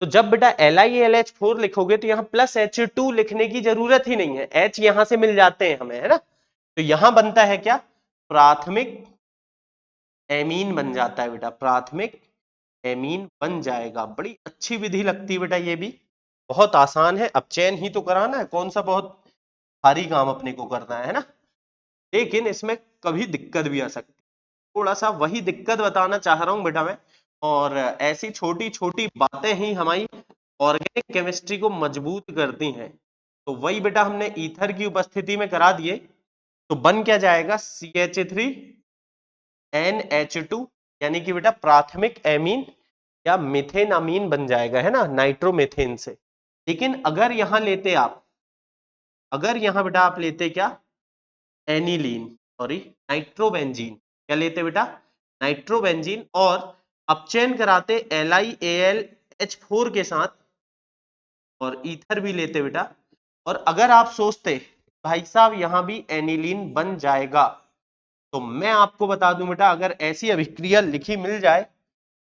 तो जब बेटा LiAlH4 लिखोगे तो यहां प्लस H2 लिखने की जरूरत ही नहीं है, H यहां से मिल जाते हैं हमें, है ना। तो यहां बनता है क्या? प्राथमिक एमीन बन जाता है बेटा, प्राथमिक एमीन बन जाएगा। बड़ी अच्छी विधि लगती है बेटा, ये भी बहुत आसान है। अपचयन ही तो कराना है, कौन सा बहुत भारी काम अपने को करना है ना। लेकिन इसमें कभी दिक्कत भी आ सकती है, थोड़ा सा वही दिक्कत बताना चाह रहा हूं बेटा मैं। और ऐसी छोटी छोटी बातें ही हमारी ऑर्गेनिक केमिस्ट्री को मजबूत करती हैं। तो वही बेटा हमने ईथर की उपस्थिति में करा दिए, तो बन क्या जाएगा? CH3NH2, यानी कि बेटा प्राथमिक एमीन या मिथेन अमीन बन जाएगा, है ना, नाइट्रोमेथेन से। लेकिन अगर यहां लेते आप, अगर यहां बेटा आप लेते क्या? एनिलीन, सॉरी नाइट्रोबेंजीन, क्या लेते बेटा? नाइट्रोबेंजीन, और अपचयन कराते LiAlH4 के साथ और ईथर भी लेते बेटा, और अगर आप सोचते भाई साहब यहां भी एनिलीन बन जाएगा, तो मैं आपको बता दूं बेटा, अगर ऐसी अभिक्रिया लिखी मिल जाए,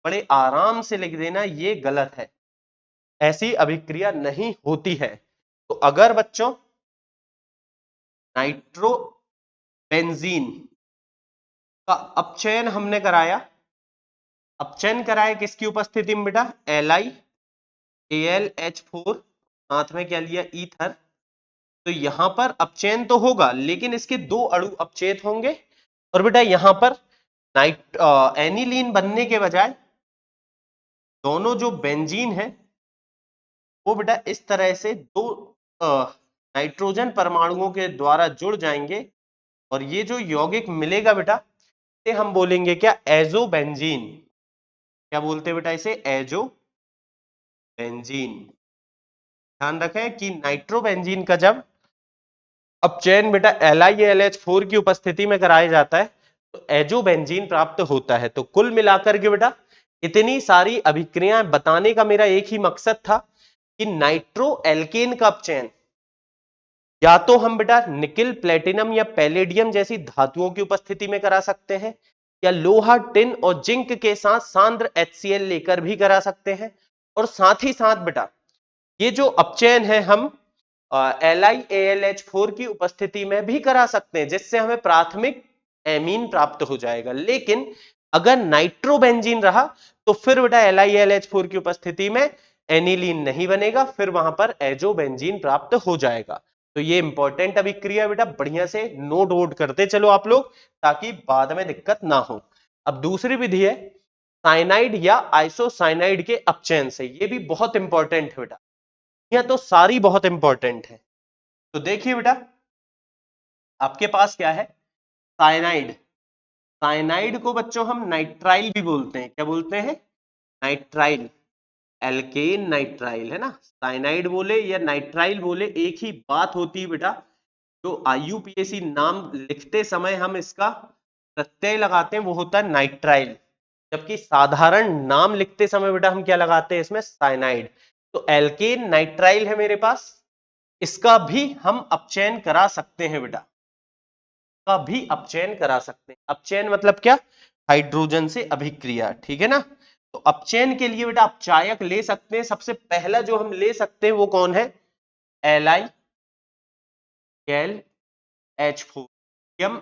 बड़े आराम से लिख देना ये गलत है, ऐसी अभिक्रिया नहीं होती है। तो अगर बच्चों नाइट्रोबेंजीन का अपचयन हमने कराया, अपचयन कराया किसकी उपस्थिति में बेटा? LiAlH4, साथ में क्या लिया? ईथर। तो यहां पर अपचयन तो होगा, लेकिन इसके दो अणु अपचेत होंगे, और बेटा यहां पर एनिलीन बनने के बजाय दोनों जो बेंजीन है वो बेटा इस तरह से दो नाइट्रोजन परमाणुओं के द्वारा जुड़ जाएंगे, और ये जो यौगिक मिलेगा बेटा इसे हम बोलेंगे क्या? एजोबेंजीन। क्या बोलते हैं बेटा इसे? एजोबेंजीन। ध्यान रखें कि नाइट्रोबेंजीन का जब अपचयन बेटा LiAlH4 की उपस्थिति में कराया जाता है तो एजोबेंजीन प्राप्त होता है। तो कुल मिलाकर के बेटा इतनी सारी अभिक्रियाएं बताने का मेरा एक ही मकसद था कि नाइट्रो एल्केन का अपचयन या तो हम बेटा निकिल, प्लेटिनम या पैलेडियम जैसी धातुओं की उपस्थिति में करा सकते हैं, या लोहा, टिन और जिंक के साथ सांद्र HCl लेकर भी करा सकते हैं, और साथ ही साथ बेटा ये जो अपचयन है हम LiAlH4 की उपस्थिति में भी करा सकते हैं, जिससे हमें प्राथमिक एमीन प्राप्त हो जाएगा। लेकिन अगर नाइट्रोबेंजीन रहा तो फिर बेटा LiAlH4 की उपस्थिति में एनिलीन नहीं बनेगा, फिर वहां पर एजोबेंजीन प्राप्त हो जाएगा। तो ये इंपॉर्टेंट अभिक्रिया बेटा बढ़िया से नोट वोट करते चलो आप लोग, ताकि बाद में दिक्कत ना हो। अब दूसरी विधि है साइनाइड या आइसोसाइनाइड के अपचयन से, ये भी बहुत इंपॉर्टेंट है बेटा, यह तो सारी बहुत इंपॉर्टेंट है। तो देखिए बेटा आपके पास क्या है, साइनाइड। साइनाइड को बच्चों हम नाइट्राइल भी बोलते हैं, क्या बोलते हैं, नाइट्राइल, एल्केन नाइट्राइल है ना। साइनाइड बोले या नाइट्राइल बोले एक ही बात होती है बेटा। जो IUPAC नाम लिखते समय हम इसका प्रत्यय लगाते हैं वो होता है नाइट्राइल, जबकि साधारण नाम लिखते समय बेटा हम क्या लगाते हैं इसमें, साइनाइड। तो एल्केन नाइट्राइल है मेरे पास, इसका भी हम अपचयन करा सकते हैं बेटा, का भी अपचयन करा सकते हैं। अपचयन मतलब क्या, हाइड्रोजन से अभिक्रिया, ठीक है ना। तो अपचयन के लिए बेटा अपचायक ले सकते हैं। सबसे पहला जो हम ले सकते हैं वो कौन है, LiAlH4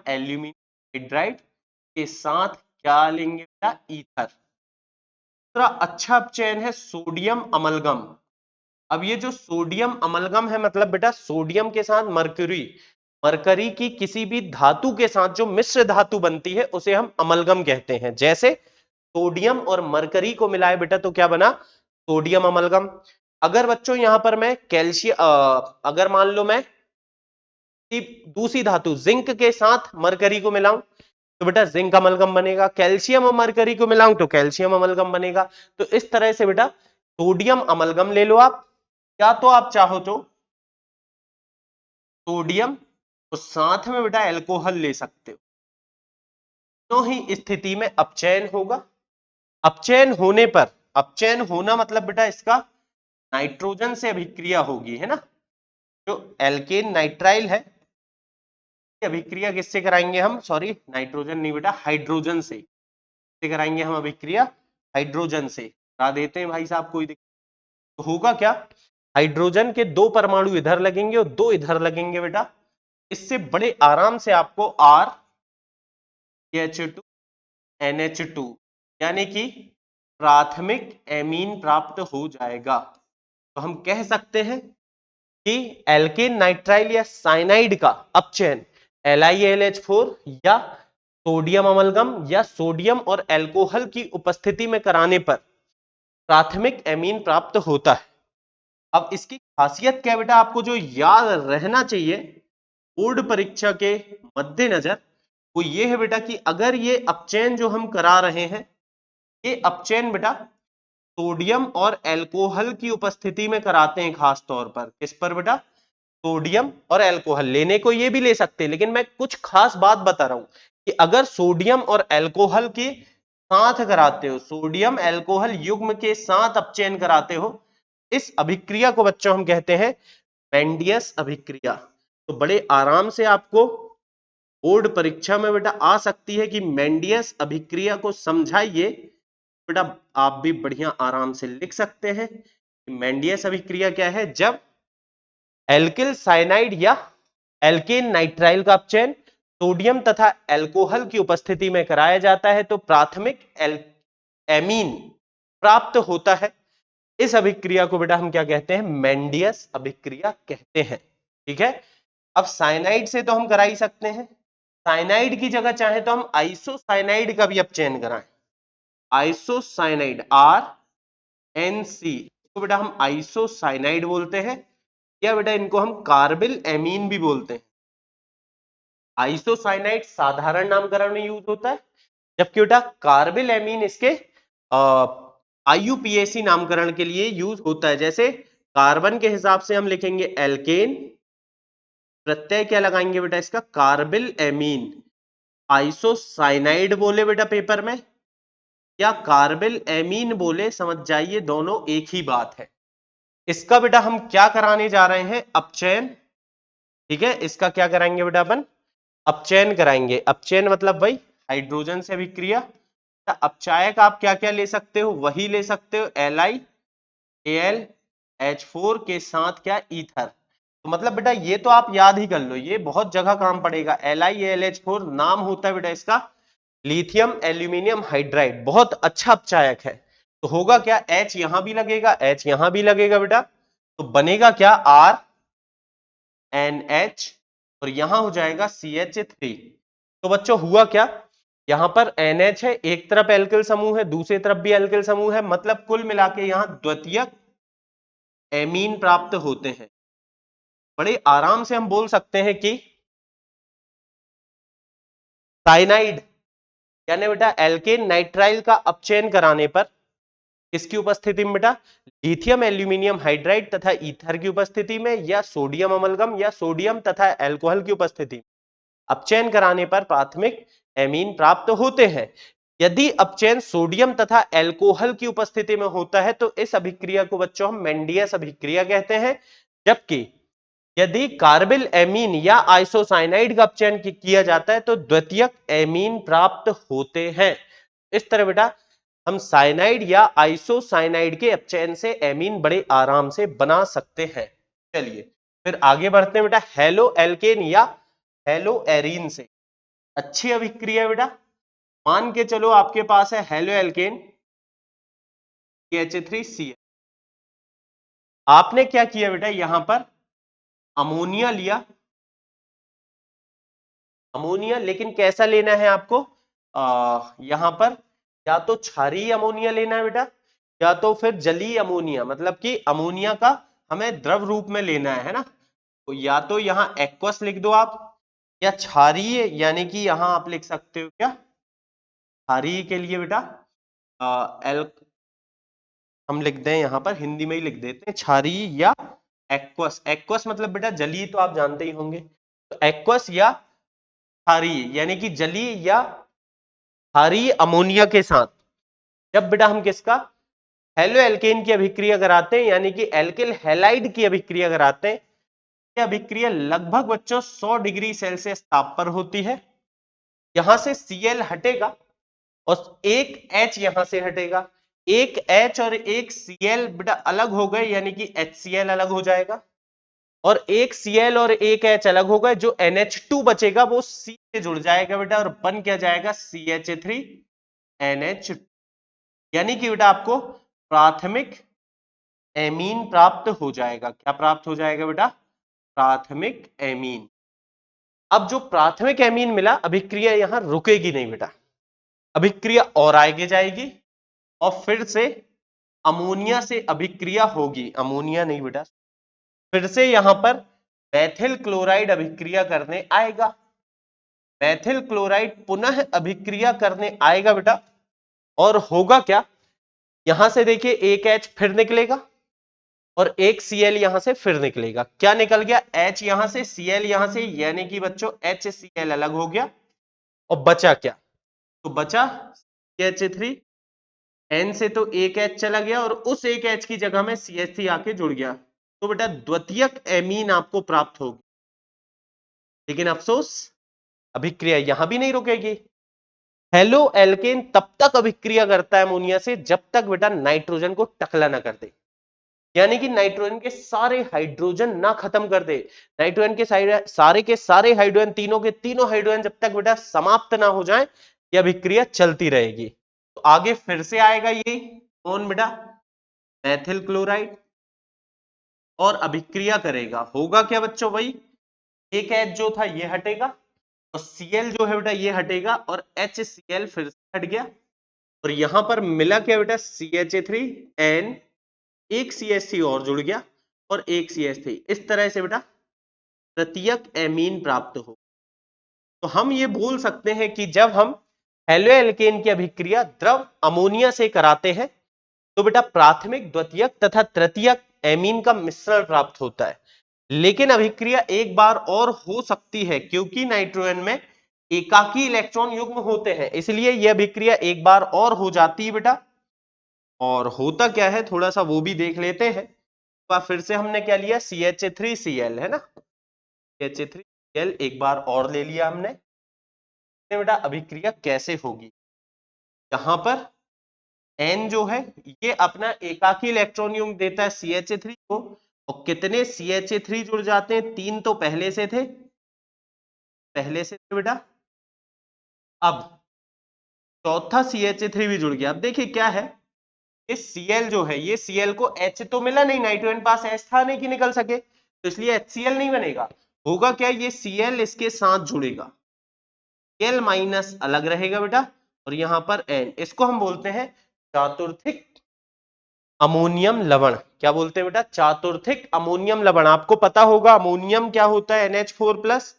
एल्यूमिनियम हाइड्राइड के साथ क्या लेंगे बेटा, ईथर। दूसरा अच्छा अपचयन है सोडियम अमलगम। अब ये जो सोडियम अमलगम है मतलब बेटा सोडियम के साथ मरकरी, मरकरी की किसी भी धातु के साथ जो मिश्र धातु बनती है उसे हम अमलगम कहते हैं। जैसे सोडियम और मरकरी को मिलाए बेटा तो क्या बना, सोडियम अमलगम। अगर बच्चों यहां पर मैं कैल्शियम, अगर मान लो मैं दूसरी धातु जिंक के साथ मरकरी को मिलाऊं तो बेटा जिंक अमलगम बनेगा, कैल्शियम और मरकरी को मिलाऊं तो कैल्शियम अमलगम बनेगा। तो इस तरह से बेटा सोडियम अमलगम ले लो आप, या तो आप चाहो तो सोडियम तो साथ में बेटा एल्कोहल ले सकते हो, तो ही स्थिति में अपचयन होगा। अपचयन होने पर, अपचयन होना मतलब बेटा इसका नाइट्रोजन से अभिक्रिया होगी, है ना। जो एल्केन नाइट्राइल है अभिक्रिया किससे कराएंगे हम, सॉरी नाइट्रोजन नहीं बेटा, हाइड्रोजन से कराएंगे हम अभिक्रिया, हाइड्रोजन से करा देते हैं भाई साहब, कोई दिक्कत तो होगा क्या, हाइड्रोजन के दो परमाणु इधर लगेंगे और दो इधर लगेंगे बेटा। इससे बड़े आराम से आपको RCH2NH2 यानी कि प्राथमिक एमीन प्राप्त हो जाएगा। तो हम कह सकते हैं कि एल्केन नाइट्राइल या साइनाइड का अपचयन LiAlH4 या सोडियम अमलगम या सोडियम और एल्कोहल की उपस्थिति में कराने पर प्राथमिक एमीन प्राप्त होता है। अब इसकी खासियत क्या बेटा, आपको जो याद रहना चाहिए बोर्ड परीक्षा के मद्देनजर वो ये है बेटा कि अगर ये अपचयन जो हम करा रहे हैं, ये अपचयन बेटा सोडियम और एल्कोहल की उपस्थिति में कराते हैं, खास तौर पर किस पर बेटा, सोडियम और एल्कोहल। लेने को ये भी ले सकते हैं, लेकिन मैं कुछ खास बात बता रहा हूं कि अगर सोडियम और एल्कोहल के साथ कराते हो, सोडियम एल्कोहल युग्म के साथ अपचयन कराते हो, इस अभिक्रिया को बच्चों हम कहते हैं मेंडियस अभिक्रिया। तो बड़े आराम से आपको बोर्ड परीक्षा में बेटा आ सकती है कि मेंडियस अभिक्रिया को समझाइए, बेटा आप भी बढ़िया आराम से लिख सकते हैं। मेंडियस अभिक्रिया क्या है, जब एल्किल साइनाइड या एल्केन नाइट्राइल का अपचयन सोडियम तथा एल्कोहल की उपस्थिति में कराया जाता है तो प्राथमिक एमीन प्राप्त होता है। इस अभिक्रिया को बेटा हम क्या कहते हैं, मेंडियस अभिक्रिया कहते हैं, ठीक है। अब साइनाइड से तो हम करा ही सकते हैं, साइनाइड की जगह चाहे तो हम आइसोसाइनाइड का भी अपचयन कराएं। आइसोसाइनाइड RNC को बेटा हम आइसोसाइनाइड बोलते हैं, या बेटा इनको हम कार्बिल एमीन भी बोलते हैं। आइसोसाइनाइड साधारण नामकरण में यूज होता है, जबकि बेटा कार्बिल एमीन इसके IUPAC नामकरण के लिए यूज होता है। जैसे कार्बन के हिसाब से हम लिखेंगे एल्केन, प्रत्यय क्या लगाएंगे बेटा इसका, कार्बिल एमीन। आइसोसाइनाइड बोले बेटा पेपर में या कार्बिल एमीन बोले, समझ जाइए दोनों एक ही बात है। इसका बेटा हम क्या कराने जा रहे हैं, अपचयन, ठीक है। इसका क्या कराएंगे बेटा अपन, अपचयन कराएंगे। अपचयन मतलब भाई हाइड्रोजन से अभिक्रिया। अपचायक आप क्या क्या ले सकते हो, वही ले सकते हो AlH4 के साथ क्या ईथर। तो मतलब बेटा ये तो आप याद ही कर लो, ये बहुत जगह काम पड़ेगा। LiAlH4 नाम होता है बेटा इसका लिथियम एल्यूमिनियम हाइड्राइड, बहुत अच्छा अपचायक है। तो होगा क्या, H यहां भी लगेगा, H यहां भी लगेगा बेटा, तो बनेगा क्या RNH और यहां हो जाएगा CH3। तो बच्चों हुआ क्या, यहां पर NH है, एक तरफ एल्किल समूह है, दूसरी तरफ भी एल्किल समूह है, मतलब कुल मिला के यहां द्वितीयक एमीन प्राप्त होते हैं। बड़े आराम से हम बोल सकते हैं कि साइनाइड यानी बेटा एल्केन नाइट्राइल का अपचयन कराने पर किसकी उपस्थिति में बेटा, लिथियम एल्यूमिनियम हाइड्राइड तथा ईथर की उपस्थिति में, या सोडियम अमलगम या सोडियम तथा एल्कोहल की उपस्थिति में अपचयन कराने पर प्राथमिक एमीन प्राप्त होते हैं। यदि अपचयन सोडियम तथा एल्कोहल की उपस्थिति में होता है तो इस अभिक्रिया को बच्चों हम मेंडियस अभिक्रिया कहते हैं। जबकि यदि कार्बिल एमीन या आइसोसाइनाइड का अपचयन किया जाता है तो द्वितीयक एमीन प्राप्त होते हैं। इस तरह बेटा हम साइनाइड या आइसोसाइनाइड के अपचयन से एमीन बड़े आराम से बना सकते हैं। चलिए फिर आगे बढ़ते हैं बेटा, हेलो एल्केन या हेलो एरीन से। अच्छी अभिक्रिया बेटा, मान के चलो आपके पास है हेलो एल्केन CH3Cl। आपने क्या किया बेटा, यहां पर अमोनिया लिया, अमोनिया लेकिन कैसा लेना है आपको, यहां पर या तो क्षारीय अमोनिया लेना है बेटा, या तो फिर जलीय अमोनिया, मतलब कि अमोनिया का हमें द्रव रूप में लेना है ना। तो या तो यहां एक्वस लिख दो आप, या क्षारीय यानी कि यहां आप लिख सकते हो क्या, क्षारीय के लिए बेटा एल हम लिख दें, यहां पर हिंदी में ही लिख देते हैं क्षारीय या एक्वस। एक्वस मतलब बेटा जलीय, तो आप जानते ही होंगे, तो एक्वस या क्षारीय यानी कि जलीय या क्षारीय अमोनिया के साथ जब बेटा हम किसका हेलो एल्केन की अभिक्रिया कराते हैं, यानी कि एल्किल हैलाइड की अभिक्रिया कराते हैं, यह अभिक्रिया लगभग बच्चों 100 डिग्री सेल्सियस ताप पर होती है। यहां से Cl हटेगा और एक H यहां से हटेगा, एक H और एक Cl बेटा अलग हो गए, यानी कि HCl अलग हो जाएगा, और एक Cl और एक H अलग हो गए, जो NH2 बचेगा वो C से जुड़ जाएगा बेटा और बन क्या जाएगा CH3NH2। यानी कि बेटा आपको प्राथमिक एमीन प्राप्त हो जाएगा। क्या प्राप्त हो जाएगा बेटा, प्राथमिक एमीन। अब जो प्राथमिक एमीन मिला, अभिक्रिया यहां रुकेगी नहीं बेटा, अभिक्रिया और आगे जाएगी और फिर से अमोनिया से अभिक्रिया होगी, अमोनिया नहीं बेटा, फिर से यहां पर मेथिल क्लोराइड अभिक्रिया करने आएगा, मेथिल क्लोराइड पुनः अभिक्रिया करने आएगा बेटा, और होगा क्या, यहां से देखिए एक H फिर निकलेगा और एक Cl यहां से फिर निकलेगा। क्या निकल गया, H यहां से Cl यहां से, यानी कि बच्चों HCl अलग हो गया, और बचा क्या, तो बचा CH3, N से तो एक H चला गया और उस एक H की जगह में CH3 आके जुड़ गया, तो बेटा द्वितीयक एमीन आपको प्राप्त होगी। लेकिन अफसोस अभिक्रिया यहां भी नहीं रुकेगी। हेलो एल्केन तब तक अभिक्रिया करता है अमोनिया से जब तक बेटा नाइट्रोजन को टकला ना कर दे, यानी कि नाइट्रोजन के सारे हाइड्रोजन ना खत्म कर दे। नाइट्रोजन के सारे के सारे हाइड्रोजन, तीनों के तीनों हाइड्रोजन जब तक बेटा समाप्त ना हो जाए, यह अभिक्रिया चलती रहेगी। तो आगे फिर से आएगा ये कौन बेटा, मेथिल क्लोराइड, और अभिक्रिया करेगा। होगा क्या बच्चों, वही एक H जो था ये हटेगा और Cl जो है बेटा ये हटेगा और HCl फिर से हट गया, और यहां पर मिला क्या बेटा CH3N, एक CH3 और जुड़ गया और एक CH3, इस तरह से बेटा तृतीयक एमीन प्राप्त हो। तो हम ये बोल सकते हैं कि जब हम हेलो एल्केन की अभिक्रिया द्रव अमोनिया से कराते हैं तो बेटा प्राथमिक, द्वितीयक तथा तृतीयक एमीन का मिश्रण प्राप्त होता है। लेकिन अभिक्रिया एक बार और हो सकती है, क्योंकि नाइट्रोजन में एकाकी इलेक्ट्रॉन युग्म होते हैं, इसलिए यह अभिक्रिया एक बार और हो जाती है बेटा। और होता क्या है थोड़ा सा वो भी देख लेते हैं। तो फिर से हमने क्या लिया, CH3Cl है ना, CH3Cl एक बार और ले लिया हमने। बेटा अभिक्रिया कैसे होगी, यहां पर N जो है ये अपना एकाकी इलेक्ट्रॉन युग्म देता है CH3 को, और कितने CH3 जुड़ जाते हैं? 3 तो पहले से थे बेटा। अब चौथा CH3 भी जुड़ गया। अब देखिए क्या है, ये Cl जो है, ये Cl को H तो मिला नहीं, नाइट्रोजन पास H था नहीं कि निकल सके, तो इसलिए HCl नहीं बनेगा। होगा क्या, ये Cl इसके साथ जुड़ेगा, Cl माइनस अलग रहेगा बेटा, और यहां पर N, इसको हम बोलते हैं चातुर्थिक अमोनियम लवण। क्या बोलते हैं बेटा? चातुर्थिक अमोनियम लवण। आपको पता होगा अमोनियम क्या होता है, NH4+,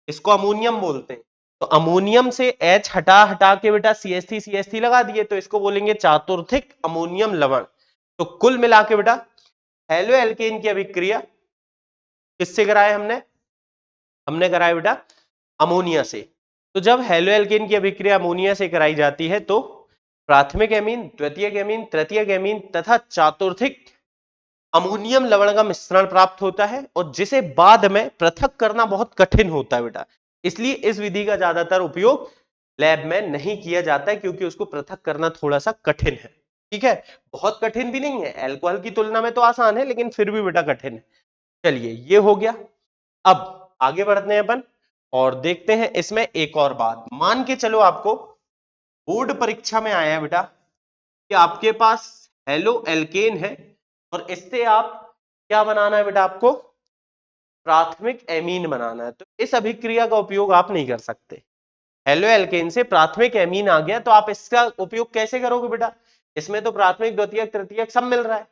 इसको अमोनियम बोलते हैं। तो अमोनियम से H हटा हटा के बेटा CH3 लगा दिए, तो इसको बोलेंगे चातुर्थिक अमोनियम लवण। तो कुल मिला के बेटा हेलो एल्केन की अभिक्रिया किससे कराए हमने कराया बेटा अमोनिया से। तो जब हेलो एल्केन की अभिक्रिया अमोनिया से कराई जाती है तो प्राथमिक एमीन, द्वितीयक एमीन, तृतीयक एमीन तथा चातुर्थिक अमोनियम लवण का मिश्रण प्राप्त होता है, और जिसे बाद में पृथक करना बहुत कठिन होता है बेटा। इसलिए इस विधि का ज्यादातर उपयोग लैब में नहीं किया जाता है, क्योंकि उसको पृथक करना थोड़ा सा कठिन है। ठीक है, बहुत कठिन भी नहीं है, अल्कोहल की तुलना में तो आसान है, लेकिन फिर भी बेटा कठिन है। चलिए ये हो गया। अब आगे बढ़ते हैं अपन और देखते हैं इसमें एक और बात। मान के चलो आपको बोर्ड परीक्षा में आया है बेटा कि आपके पास हेलो एल्केन है, और इससे आप क्या बनाना है बेटा? आपको प्राथमिक एमीन बनाना है। तो इस अभिक्रिया का उपयोग आप नहीं कर सकते। हेलो एल्केन से प्राथमिक एमीन आ गया, तो आप इसका उपयोग कैसे करोगे बेटा? इसमें तो प्राथमिक, द्वितीयक, तृतीयक सब मिल रहा है।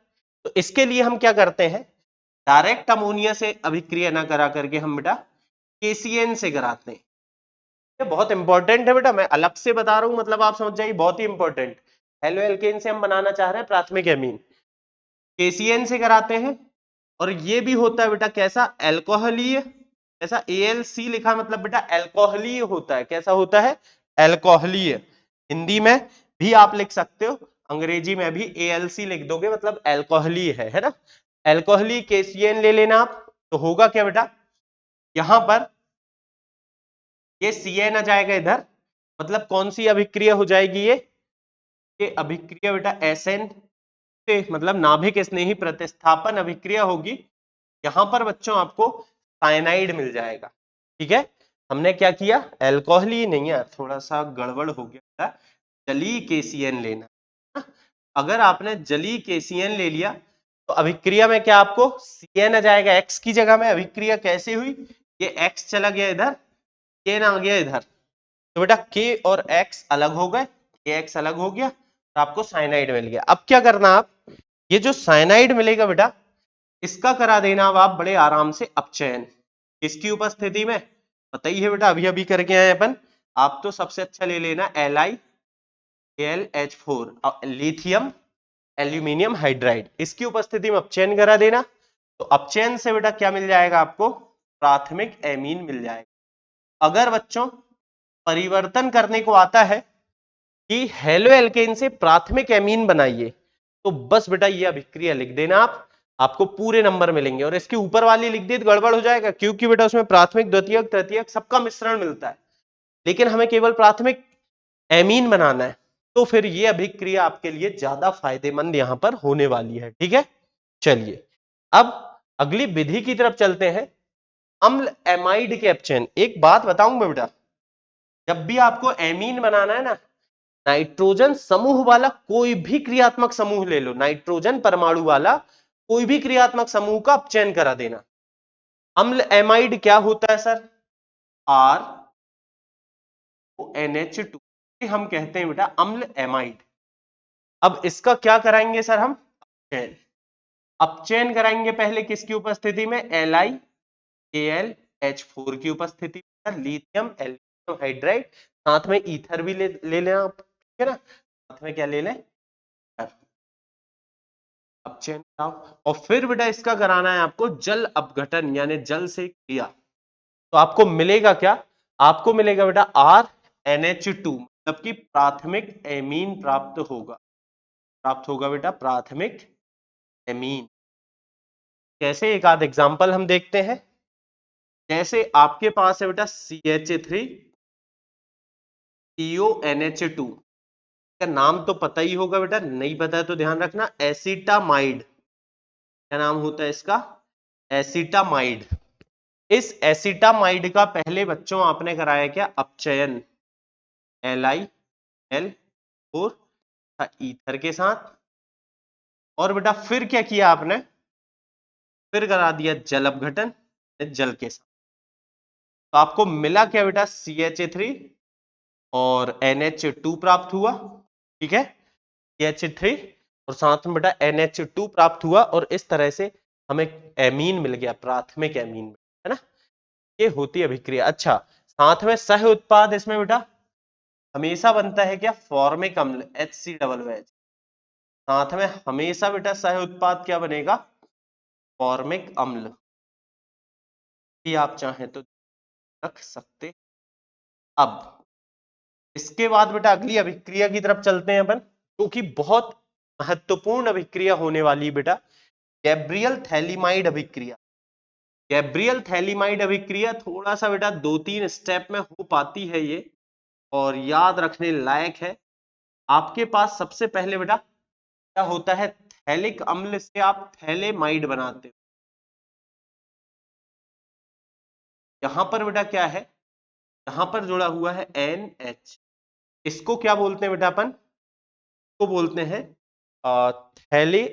तो इसके लिए हम क्या करते हैं, डायरेक्ट अमोनिया से अभिक्रिया ना करा करके हम बेटा KCN से कराते हैं। ये बहुत इंपॉर्टेंट है बेटा, मैं अलग से बता रहा हूं, मतलब आप समझ जाइए, बहुत ही इंपॉर्टेंट। हेलो एल्केन से हम बनाना चाह रहे हैं प्राथमिक एमीन, KCN से कराते हैं। और ये भी होता है बेटा कैसा, अल्कोहलीय। ऐसा ALC लिखा मतलब बेटा अल्कोहलीय होता है। कैसा होता है? अल्कोहलीय। हिंदी में भी आप लिख सकते हो, अंग्रेजी में भी ALC लिख दोगे, मतलब अल्कोहलीय है ना। अल्कोहलीय KCN ले लेना आप। तो होगा क्या बेटा, यहां पर ये CN आ जाएगा इधर, मतलब कौन सी अभिक्रिया हो जाएगी ये अभिक्रिया बेटा SN से, मतलब नाभिक स्नेही प्रतिस्थापन अभिक्रिया होगी। यहां पर बच्चों आपको साइनाइड मिल जाएगा। ठीक है, हमने क्या किया, अल्कोहल ही नहीं है, थोड़ा सा गड़बड़ हो गया, जलीय KCN लेना। अगर आपने जलीय KCN ले लिया तो अभिक्रिया में क्या आपको CN आ जाएगा X की जगह में। अभिक्रिया कैसे हुई, ये X चला गया इधर, KN आ गया इधर, तो बेटा K और X अलग हो गए, KX अलग हो गया, तो आपको साइनाइड मिल गया। अब क्या करना, आप ये जो साइनाइड मिलेगा बेटा इसका करा देना अब आप बड़े आराम से अपचयन। इसकी उपस्थिति में पता ही है बेटा, अभी अभी करके आए अपन। आप तो सबसे अच्छा ले लेना LiAlH4 लिथियम एल्यूमिनियम हाइड्राइड, इसकी उपस्थिति में अपचयन करा देना। तो अपचयन से बेटा क्या मिल जाएगा आपको, प्राथमिक एमीन मिल जाएगा। अगर बच्चों परिवर्तन करने को आता है कि हेलो एल्केन से प्राथमिक एमीन बनाइए, तो बस बेटा ये अभिक्रिया लिख देना आप, आपको पूरे नंबर मिलेंगे। और इसके ऊपर वाली लिख दी तो गड़बड़ हो जाएगा, क्योंकि बेटा उसमें प्राथमिक, द्वितीयक, तृतीयक सबका मिश्रण मिलता है, लेकिन हमें केवल प्राथमिक एमीन बनाना है। तो फिर ये अभिक्रिया आपके लिए ज्यादा फायदेमंद यहां पर होने वाली है। ठीक है, चलिए अब अगली विधि की तरफ चलते हैं, अम्ल एमाइड के अपचयन। एक बात बताऊंगा बेटा, जब भी आपको एमीन बनाना है ना, नाइट्रोजन समूह वाला कोई भी क्रियात्मक समूह ले लो, नाइट्रोजन परमाणु वाला कोई भी क्रियात्मक समूह का अपचयन करा देना। अम्ल एमाइड क्या होता है सर, RONH2 हम कहते हैं बेटा अम्ल एमाइड। अब इसका क्या कराएंगे सर हम, अपचयन। अपचयन कराएंगे पहले किसकी उपस्थिति में, LiAlH4 की उपस्थिति में, लिथियम एल्यूमिनियम हाइड्राइड, साथ में ईथर भी ले लेना आप, ठीक है ना, साथ में क्या ले लें, अपचयन कराओ। और फिर बेटा इसका कराना है आपको जल अपघटन, यानी जल से क्रिया। तो आपको मिलेगा क्या, आपको मिलेगा बेटा RNH2, मतलब कि प्राथमिक एमीन प्राप्त होगा बेटा प्राथमिक एमीन। कैसे, एक आध एग्जांपल हम देखते हैं। जैसे आपके पास है बेटा CH3 CONH2, का नाम तो पता ही होगा बेटा, नहीं पता है तो ध्यान रखना, एसिटामाइड। क्या नाम होता है इसका? एसिटामाइड। इस एसिटामाइड का पहले बच्चों आपने कराया क्या? अपचयन, LiL और ईथर के साथ। और बेटा फिर क्या किया आपने? फिर करा दिया जल अपघटन जल के साथ। तो आपको मिला क्या बेटा? CH3 और NH2 प्राप्त हुआ। ठीक है, CH3 और साथ में बेटा NH2 प्राप्त हुआ, और इस तरह से हमें एमीन मिल गया, प्राथमिक एमीन, है ना। ये होती अभिक्रिया। अच्छा, साथ में सह उत्पाद इसमें बेटा हमेशा बनता है क्या? फॉर्मिक अम्ल, HC। साथ में हमेशा बेटा सह उत्पाद क्या बनेगा? फॉर्मिक अम्ल। कि आप चाहें तो रख सकते। अब इसके बाद बेटा अगली अभिक्रिया की तरफ चलते हैं अपन, क्योंकि बहुत महत्वपूर्ण अभिक्रिया होने वाली है बेटा, गैब्रियल थैलीमाइड अभिक्रिया। गैब्रियल थैलीमाइड अभिक्रिया थोड़ा सा बेटा 2-3 स्टेप में हो पाती है ये, और याद रखने लायक है। आपके पास सबसे पहले बेटा क्या होता है? थैलिक अम्ल से आप थैलेमाइड बनाते हो। यहां पर बेटा क्या है? यहां पर जुड़ा हुआ है NH। इसको क्या बोलते हैं बेटा अपन? इसको बोलते हैं थैले,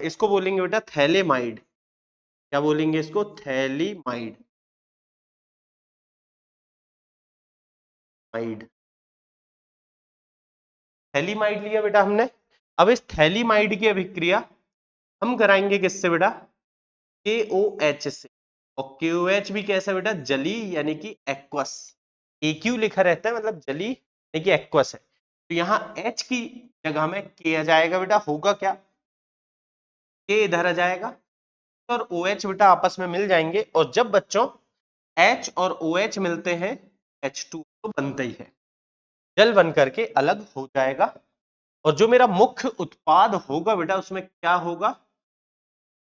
इसको बोलेंगे बेटा थैलेमाइड। क्या बोलेंगे इसको? थैलीमाइड। माइड, थैलीमाइड लिया बेटा हमने। अब इस थैलीमाइड की अभिक्रिया हम कराएंगे किससे बेटा? KOH से। और KOH भी कैसा बेटा? जली, यानी कि एक्वस। AQ लिखा रहता है, मतलब जली यानी कि एक्वस है। तो यहाँ H की जगह में K आ जाएगा बेटा। होगा क्या? K इधर आ जाएगा और OH बेटा आपस में मिल जाएंगे, और जब बच्चों H और OH मिलते हैं, H2 तो बनता ही है, जल बन करके अलग हो जाएगा। और जो मेरा मुख्य उत्पाद होगा बेटा, उसमें क्या होगा?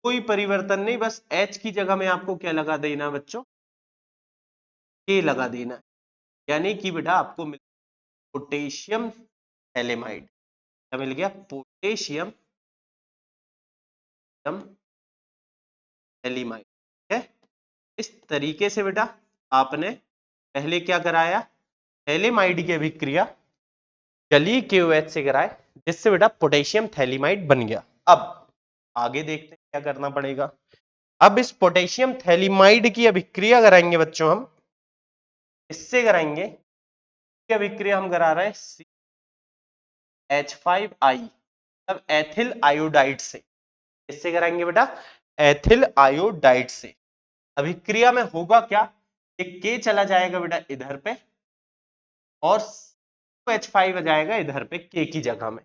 कोई परिवर्तन नहीं, बस H की जगह में आपको क्या लगा देना बच्चों? K लगा देना। यानी कि बेटा आपको मिल पोटेशियम थैलेमाइड। क्या मिल गया? Potassium phthalimide. ठीक है, इस तरीके से बेटा आपने पहले क्या कराया? थैलेमाइड की अभिक्रिया जलीय KOH से कराए, जिससे बेटा पोटेशियम थैलेमाइड बन गया। अब आगे देखते हैं क्या करना पड़ेगा। अब इस पोटेशियम थैलेमाइड की अभिक्रिया कराएंगे बच्चों हम, इससे कराएंगे। की अभिक्रिया हम करा रहे हैं CH5I, मतलब एथिल आयोडाइड से। इससे कराएंगे बेटा एथिल आयोडाइड से। अभिक्रिया में होगा क्या? एक K चला जाएगा बेटा इधर पे, और H5 आ जाएगा इधर पे K की जगह में।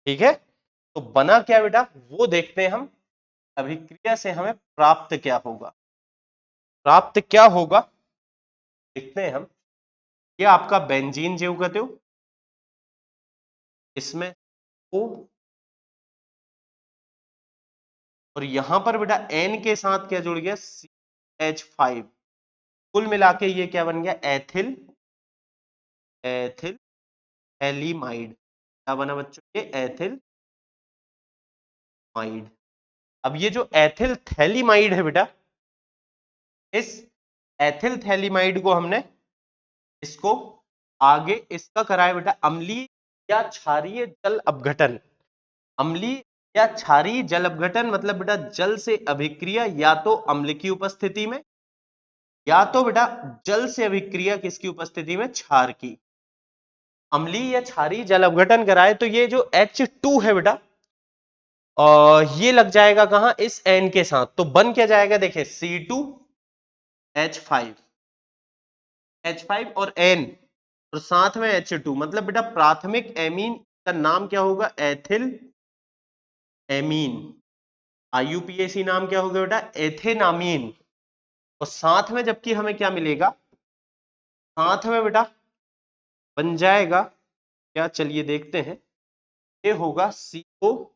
ठीक है, तो बना क्या बेटा वो देखते हैं हम। अभिक्रिया से हमें प्राप्त क्या होगा? प्राप्त क्या होगा देखते हैं हम। ये आपका बेंजीन जो कहते हो, इसमें O, और यहां पर बेटा N के साथ क्या जुड़ गया? CH5। कुल मिला के ये क्या बन गया? Ethyl, ethyl phthalimide. क्या बना बच्चों? ये एथिल माइड। अब ये जो एथिल थैलीमाइड है बेटा, इस एथिल थैलीमाइड को हमने इसको आगे इसका कराया बेटा अम्लीय या क्षारीय जल अपघटन। अम्लीय या क्षारीय जल अपघटन मतलब बेटा जल से अभिक्रिया या तो अम्ल की उपस्थिति में, या तो बेटा जल से अभिक्रिया किसकी उपस्थिति में? क्षार की। अम्लीय या क्षारीय जल अपघटन कराए तो ये जो H2 है बेटा, ये लग जाएगा कहां? इस N के साथ। तो बन क्या जाएगा? देखिए C2H5, H5 और N, और साथ में H2, मतलब बेटा प्राथमिक एमीन का नाम क्या होगा? Ethyl amine. IUPAC नाम क्या होगा बेटा? एथेनामीन। और साथ में जबकि हमें क्या मिलेगा? साथ में बेटा बन जाएगा क्या? चलिए देखते हैं। ये होगा CO,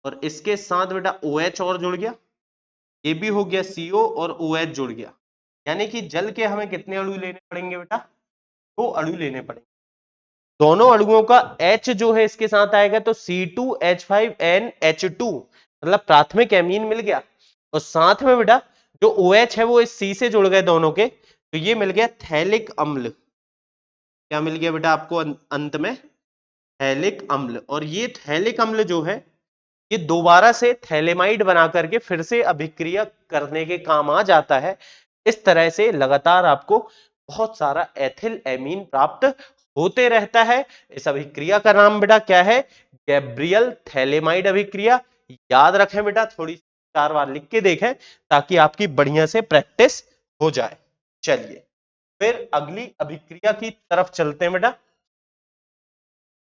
और इसके साथ बेटा OH और जुड़ गया। ये भी हो गया CO और OH जुड़ गया। यानी कि जल के हमें कितने अणु लेने पड़ेंगे बेटा? 2 अणु लेने पड़ेंगे। दोनों अणुओं का H जो है इसके साथ आएगा तो C2H5NH2 मतलब प्राथमिक एमीन मिल गया, और साथ में बेटा जो OH है वो इस C से जुड़ गए दोनों के, तो ये मिल गया थैलिक अम्ल। क्या मिल गया बेटा आपको अंत में? थैलिक अम्ल। और ये थैलिक अम्ल जो है ये दोबारा से थैलेमाइड बना करके फिर से अभिक्रिया करने के काम आ जाता है। इस तरह से लगातार आपको बहुत सारा एथिल एमीन प्राप्त होते रहता है। इस अभिक्रिया का नाम बेटा क्या है? गैब्रियल थैलेमाइड अभिक्रिया। याद रखें बेटा, थोड़ी 4 बार लिख के देखें ताकि आपकी बढ़िया से प्रैक्टिस हो जाए। चलिए फिर अगली अभिक्रिया की तरफ चलते हैं बेटा,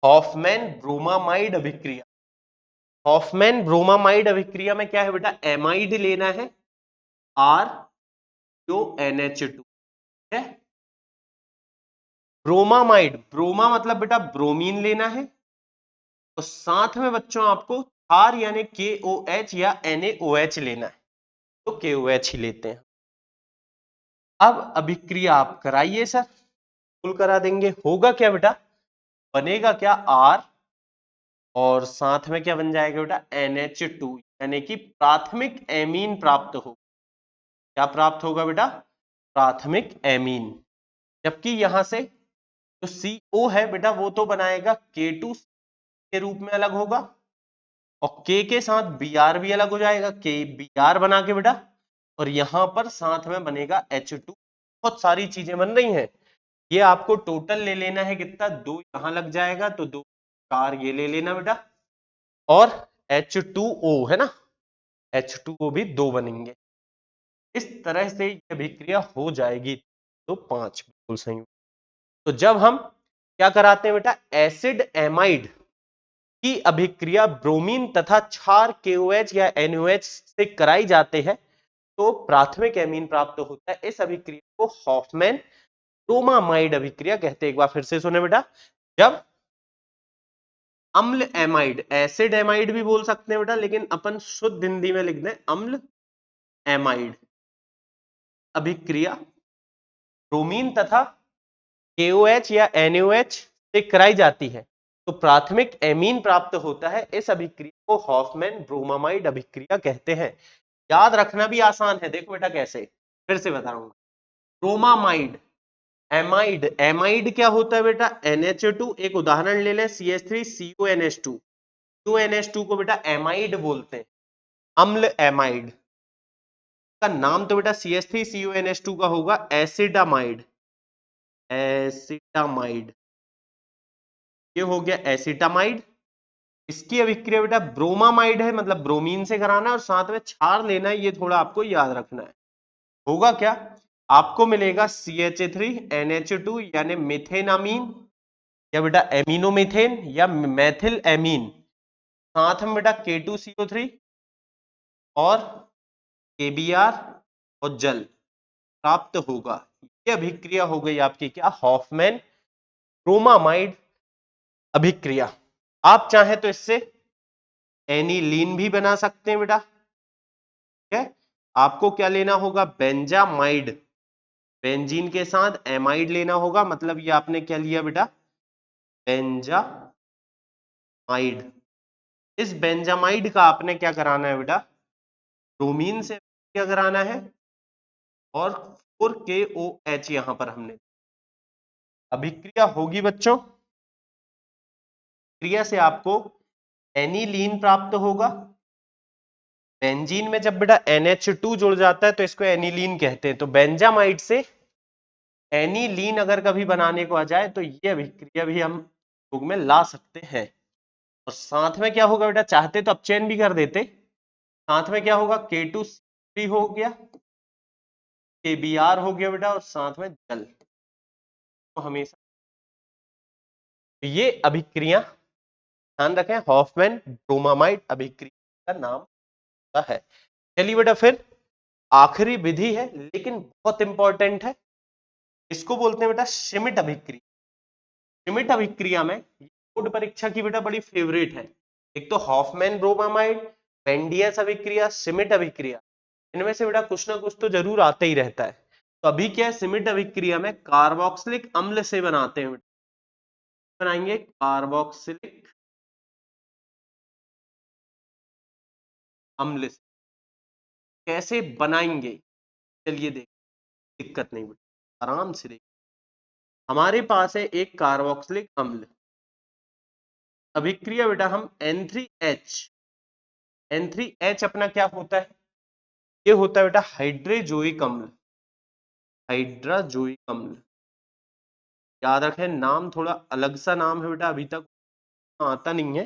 हॉफमैन ब्रोमामाइड अभिक्रिया। हॉफमैन ब्रोमामाइड अभिक्रिया में क्या है बेटा? एमाइड लेना है RONH2 है। ब्रोमामाइड, ब्रोमा मतलब बेटा ब्रोमीन लेना है, और साथ में बच्चों आपको क्षार यानी KOH या NaOH लेना है, तो KOH ही लेते हैं। अब अभिक्रिया आप कराइए सर, फुल करा देंगे। होगा क्या बेटा? बनेगा क्या? R, और साथ में क्या बन जाएगा बेटा? NH2 यानी कि प्राथमिक एमीन प्राप्त हो। क्या प्राप्त होगा बेटा? प्राथमिक एमीन। जबकि यहां से जो CO है बेटा वो तो बनाएगा K2 के रूप में अलग होगा, और K के साथ Br भी अलग हो जाएगा, KBr बना के बेटा, और यहां पर साथ में बनेगा H2। बहुत सारी चीजें बन रही हैं। ये आपको टोटल ले लेना है कितना? 2 यहां लग जाएगा तो 2 4 ये ले लेना बेटा, और H2O है ना, H2O भी 2 बनेंगे। इस तरह से ये अभिक्रिया हो जाएगी। तो 5 बिल्कुल सही। तो जब हम क्या कराते हैं बेटा? एसिड एमाइड की अभिक्रिया ब्रोमीन तथा क्षार KOH या NaOH से कराई जाते हैं तो प्राथमिक एमीन प्राप्त होता है। इस अभिक्रिया को हॉफमैन ब्रोमामाइड अभिक्रिया कहते हैं। एक बार फिर से सुने बेटा, जब अम्ल एमाइड, एसिड एमाइड भी बोल सकते हैं बेटा, लेकिन अपन शुद्ध हिंदी में लिख दें अम्ल एमाइड अभिक्रिया ब्रोमीन तथा KOH या NaOH से कराई जाती है तो प्राथमिक एमीन प्राप्त होता है। इस अभिक्रिया को हॉफमैन ब्रोमामाइड अभिक्रिया कहते हैं। याद रखना भी आसान है, देखो बेटा कैसे, फिर से बताऊंगा। ब्रोमामाइड, एमाइड, एमाइड क्या होता है बेटा? NH2। एक उदाहरण ले लें, CH3CONH2। CONH2 को बेटा एमाइड बोलते हैं, अम्ल एमाइड। का नाम तो बेटा CH3CONH2 का होगा एसिडामाइड। एसिटामाइड, ये हो गया एसिटामाइड। इसकी अभिक्रिया बेटा ब्रोमामाइड है, मतलब ब्रोमीन से कराना है, और साथ में क्षार लेना है, ये थोड़ा आपको याद रखना है। होगा क्या? आपको मिलेगा CH3NH2 यानी मिथेनामीन, या बेटा एमिनोमिथेन या मैथिल एमीन, साथ में बेटा K2CO3 और KBr और जल प्राप्त होगा। ये अभिक्रिया हो गई आपकी क्या? हॉफमैन ब्रोमामाइड अभिक्रिया। आप चाहें तो इससे एनिलीन भी बना सकते हैं बेटा। ठीक है, आपको क्या लेना होगा? बेंजामाइड, बेंजीन के साथ एमाइड लेना होगा, मतलब ये आपने क्या लिया बेटा? बेंजामाइड। इस बेंजामाइड का आपने क्या कराना है बेटा? ब्रोमीन से क्या कराना है, और 4KOH यहां पर हमने अभिक्रिया होगी बच्चों। क्रिया से आपको एनिलीन प्राप्त होगा। बेंजीन में जब बेटा NH2 जुड़ जाता है तो इसको एनिलीन कहते हैं। तो बेंजामाइड से एनिलीन अगर कभी बनाने को आ जाए तो ये अभिक्रिया भी हम उपयोग में ला सकते हैं। और साथ में क्या होगा बेटा? चाहते तो अपचयन भी कर देते। साथ में क्या होगा? K2 हो गया, KBr हो गया बेटा, और साथ में जल। तो हमेशा ये अभिक्रिया ध्यान रखें, हॉफमैन ब्रोमामाइड अभिक्रिया का नाम होता है। चलिए बेटा फिर आखिरी विधि है लेकिन बहुत इंपॉर्टेंट है, इसको बोलते हैं बेटा श्मिट अभिक्रिया। श्मिट अभिक्रिया में बोर्ड परीक्षा की बेटा बड़ी फेवरेट है। एक तो हॉफमैन ब्रोमामाइड, बेंडियस अभिक्रिया, श्मिट अभिक्रिया, इनमें से बेटा कुछ ना कुछ तो जरूर आते ही रहता है। तो अभी क्या है, श्मिट अभिक्रिया में कार्बोक्सिलिक अम्ल से बनाते हैं। बनाएंगे कार्बोक्सिलिक अम्ल से। कैसे बनाएंगे चलिए देख, दिक्कत नहीं बेटा, आराम से देख। हमारे पास है एक कार्बोक्सिलिक अम्ल, अभिक्रिया बेटा हम N3H, N3H अपना क्या होता है, ये होता है बेटा हाइड्रोजोइक अम्ल, हाइड्रोजोइक अम्ल। याद रखें नाम थोड़ा अलग सा नाम है बेटा, अभी तक आता नहीं है।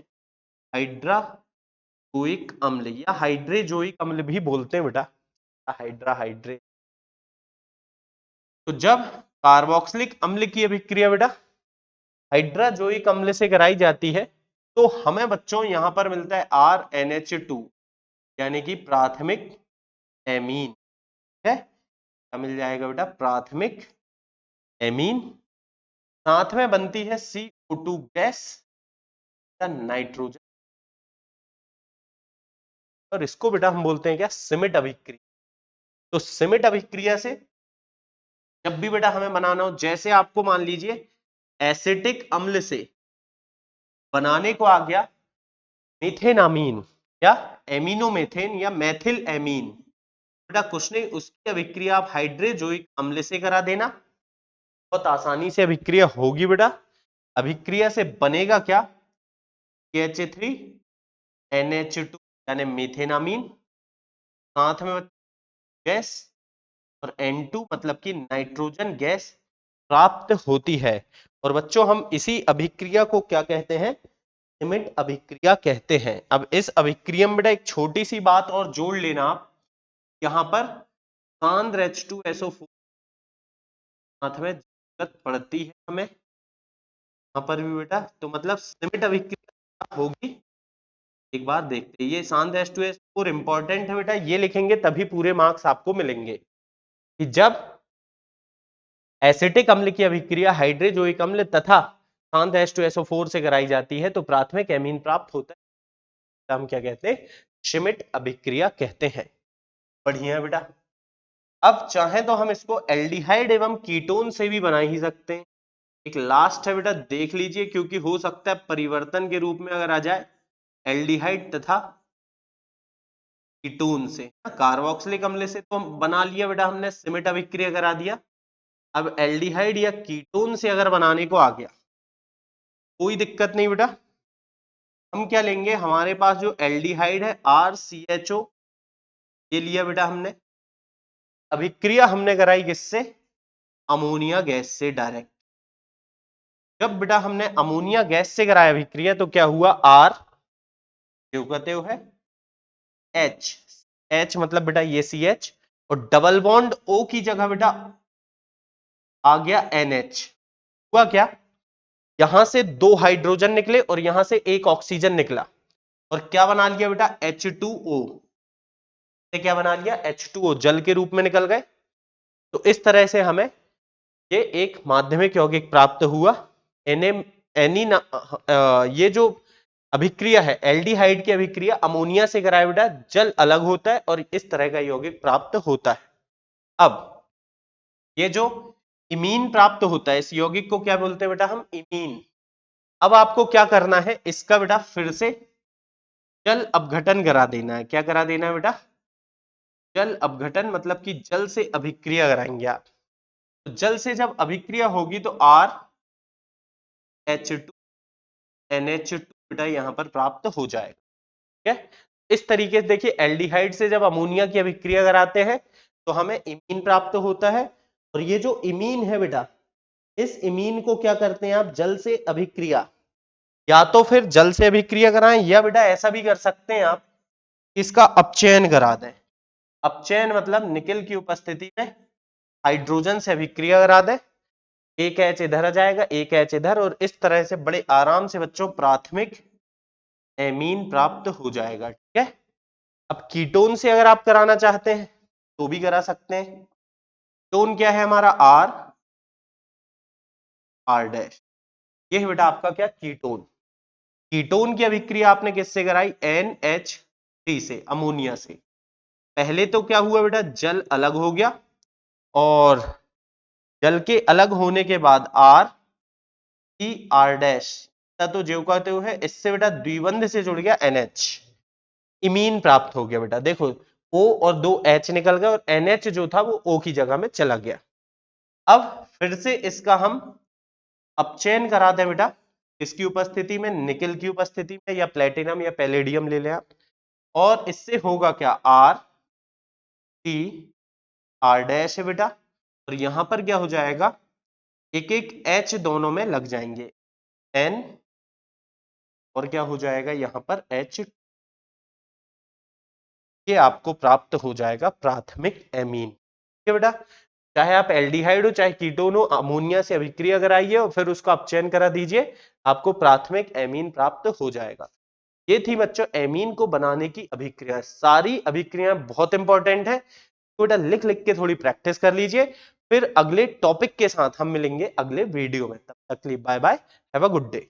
हाइड्रोजोइक अम्ल या हाइड्रोजोइक अम्ल भी बोलते हैं बेटा, हाइड्रे। तो जब कार्बोक्सिलिक अम्ल की अभिक्रिया बेटा हाइड्रोजोइक अम्ल से कराई जाती है तो हमें बच्चों यहां पर मिलता है RNH2 यानी कि प्राथमिक एमीन है। क्या मिल जाएगा बेटा, प्राथमिक एमीन। साथ में बनती है CO2 गैस या नाइट्रोजन, और इसको बेटा हम बोलते हैं क्या, सिमिट अभिक्रिया। तो सिमिट अभिक्रिया से जब भी बेटा हमें बनाना हो, जैसे आपको मान लीजिए एसिटिक अम्ल से बनाने को आ गया मीथेनामीन या एमिनोमेथेन या मेथिल एमीन, बेटा कुछ नहीं, उसकी अभिक्रिया आप हाइड्रोजोइक अम्ल से करा देना, बहुत आसानी से अभिक्रिया होगी बेटा। अभिक्रिया से बनेगा क्या, CH3NH2 यानी मीथेनामीन, साथ में गैस, और N2 मतलब कि नाइट्रोजन गैस प्राप्त होती है। और बच्चों हम इसी अभिक्रिया को क्या कहते हैं, सिमिट अभिक्रिया कहते हैं। अब इस अभिक्रिया में बेटा एक छोटी सी बात और जोड़ लेना आप, यहां पर सांद्र H2SO4 साथ में जरूरत पड़ती है हमें यहां पर भी बेटा, तो मतलब सिमिट अभिक्रिया होगी। एक बात देखते हैं, ये सांद्र H2SO4 इंपॉर्टेंट है बेटा, ये लिखेंगे तभी पूरे मार्क्स आपको मिलेंगे कि जब एसिटिक अम्ल की अभिक्रिया हाइड्रोजोइक अम्ल तथा सांद्र H2SO4 से कराई जाती है तो प्राथमिक एमीन प्राप्त होता है, हम क्या कहते हैं, श्मिट अभिक्रिया कहते हैं। बढ़िया है बेटा। अब चाहे तो हम इसको एल्डिहाइड एवं कीटोन से भी बना ही सकते हैं। एक लास्ट है बेटा, देख लीजिए, क्योंकि हो सकता है परिवर्तन के रूप में अगर आ जाए एल्डिहाइड तथा कीटोन से। कार्बोक्सिलिक अम्ल से तो बना लिया बेटा हमने, सिमिट अभिक्रिया करा दिया। अब एल्डिहाइड या कीटोन से अगर बनाने को आ गया कोई दिक्कत नहीं बेटा, हम क्या लेंगे, हमारे पास जो एल्डिहाइड है RCHO, ये लिया बेटा हमने, अभिक्रिया हमने कराई किससे, अमोनिया गैस से डायरेक्ट। जब बेटा हमने अमोनिया गैस से कराया अभिक्रिया तो क्या हुआ, R जो कहते हो है H मतलब बेटा ये CH, और डबल बॉन्ड O की जगह बेटा आ गया NH। हुआ क्या, यहां से 2 हाइड्रोजन निकले और यहां से 1 ऑक्सीजन निकला, और क्या बना लिया बेटा H2O, क्या बना लिया H2O, जल के रूप में निकल गए। तो इस तरह से हमें ये एक माध्यमिक यौगिक प्राप्त हुआ। ये जो अभिक्रिया है एल्डिहाइड की अभिक्रिया अमोनिया से कराया बेटा, जल अलग होता है और इस तरह का यौगिक प्राप्त होता है। अब ये जो इमीन प्राप्त होता है, इस यौगिक को क्या बोलते हैं बेटा हम, इमीन। अब आपको क्या करना है, इसका बेटा फिर से जल अपघटन करा देना है। क्या करा देना है बेटा, जल अपघटन, मतलब कि जल से अभिक्रिया कराएंगे आप। तो जल से जब अभिक्रिया होगी तो RH2NH2 बेटा यहां पर प्राप्त हो जाएगा। ठीक है, इस तरीके से देखिए एल्डिहाइड से जब अमोनिया की अभिक्रिया कराते हैं तो हमें इमीन प्राप्त होता है, और ये जो इमीन है बेटा, इस इमीन को क्या करते हैं आप, जल से अभिक्रिया, या तो फिर जल से अभिक्रिया कराएं या बेटा ऐसा भी कर सकते हैं आप, इसका अपचयन करा दें। अपचयन मतलब निकेल की उपस्थिति में हाइड्रोजन से अभिक्रिया करा दें, एक H इधर आ जाएगा, एक H इधर, और इस तरह से बड़े आराम से बच्चों प्राथमिक एमीन प्राप्त हो जाएगा। ठीक है, अब कीटोन से अगर आप कराना चाहते हैं तो भी करा सकते हैं। कीटोन क्या है हमारा, R डैश, ये है बेटा आपका क्या, कीटोन। कीटोन की अभिक्रिया आपने किससे कराई, NH3 से, अमोनिया से। पहले तो क्या हुआ बेटा, जल अलग हो गया, और जल के अलग होने के बाद R CR डैश तो जो कहते हुए इससे बेटा द्विबंध से जुड़ गया NH, इमीन प्राप्त हो गया बेटा। देखो O और 2 H निकल गए और NH जो था वो O की जगह में चला गया। अब फिर से इसका हम अपचयन कराते हैं बेटा, इसकी उपस्थिति में, निकेल की उपस्थिति में, या प्लेटिनम या पैलेडियम ले लें आप, और इससे होगा क्या RCR डैश है बेटा, और यहां पर क्या हो जाएगा, एक एक H दोनों में लग जाएंगे N, और क्या हो जाएगा यहां पर H, ये आपको प्राप्त हो जाएगा प्राथमिक एमीन। ठीक है बेटा, चाहे आप एल्डिहाइड हो चाहे कीटोन हो, अमोनिया से अभिक्रिया कराइए और फिर उसका अपचयन करा दीजिए, आपको प्राथमिक एमीन प्राप्त हो जाएगा। ये थी बच्चों एमीन को बनाने की अभिक्रिया। सारी अभिक्रियाएं बहुत इंपॉर्टेंट है, तो बेटा लिख लिख के थोड़ी प्रैक्टिस कर लीजिए। फिर अगले टॉपिक के साथ हम मिलेंगे अगले वीडियो में, तब तक के लिए bye bye, have a good day.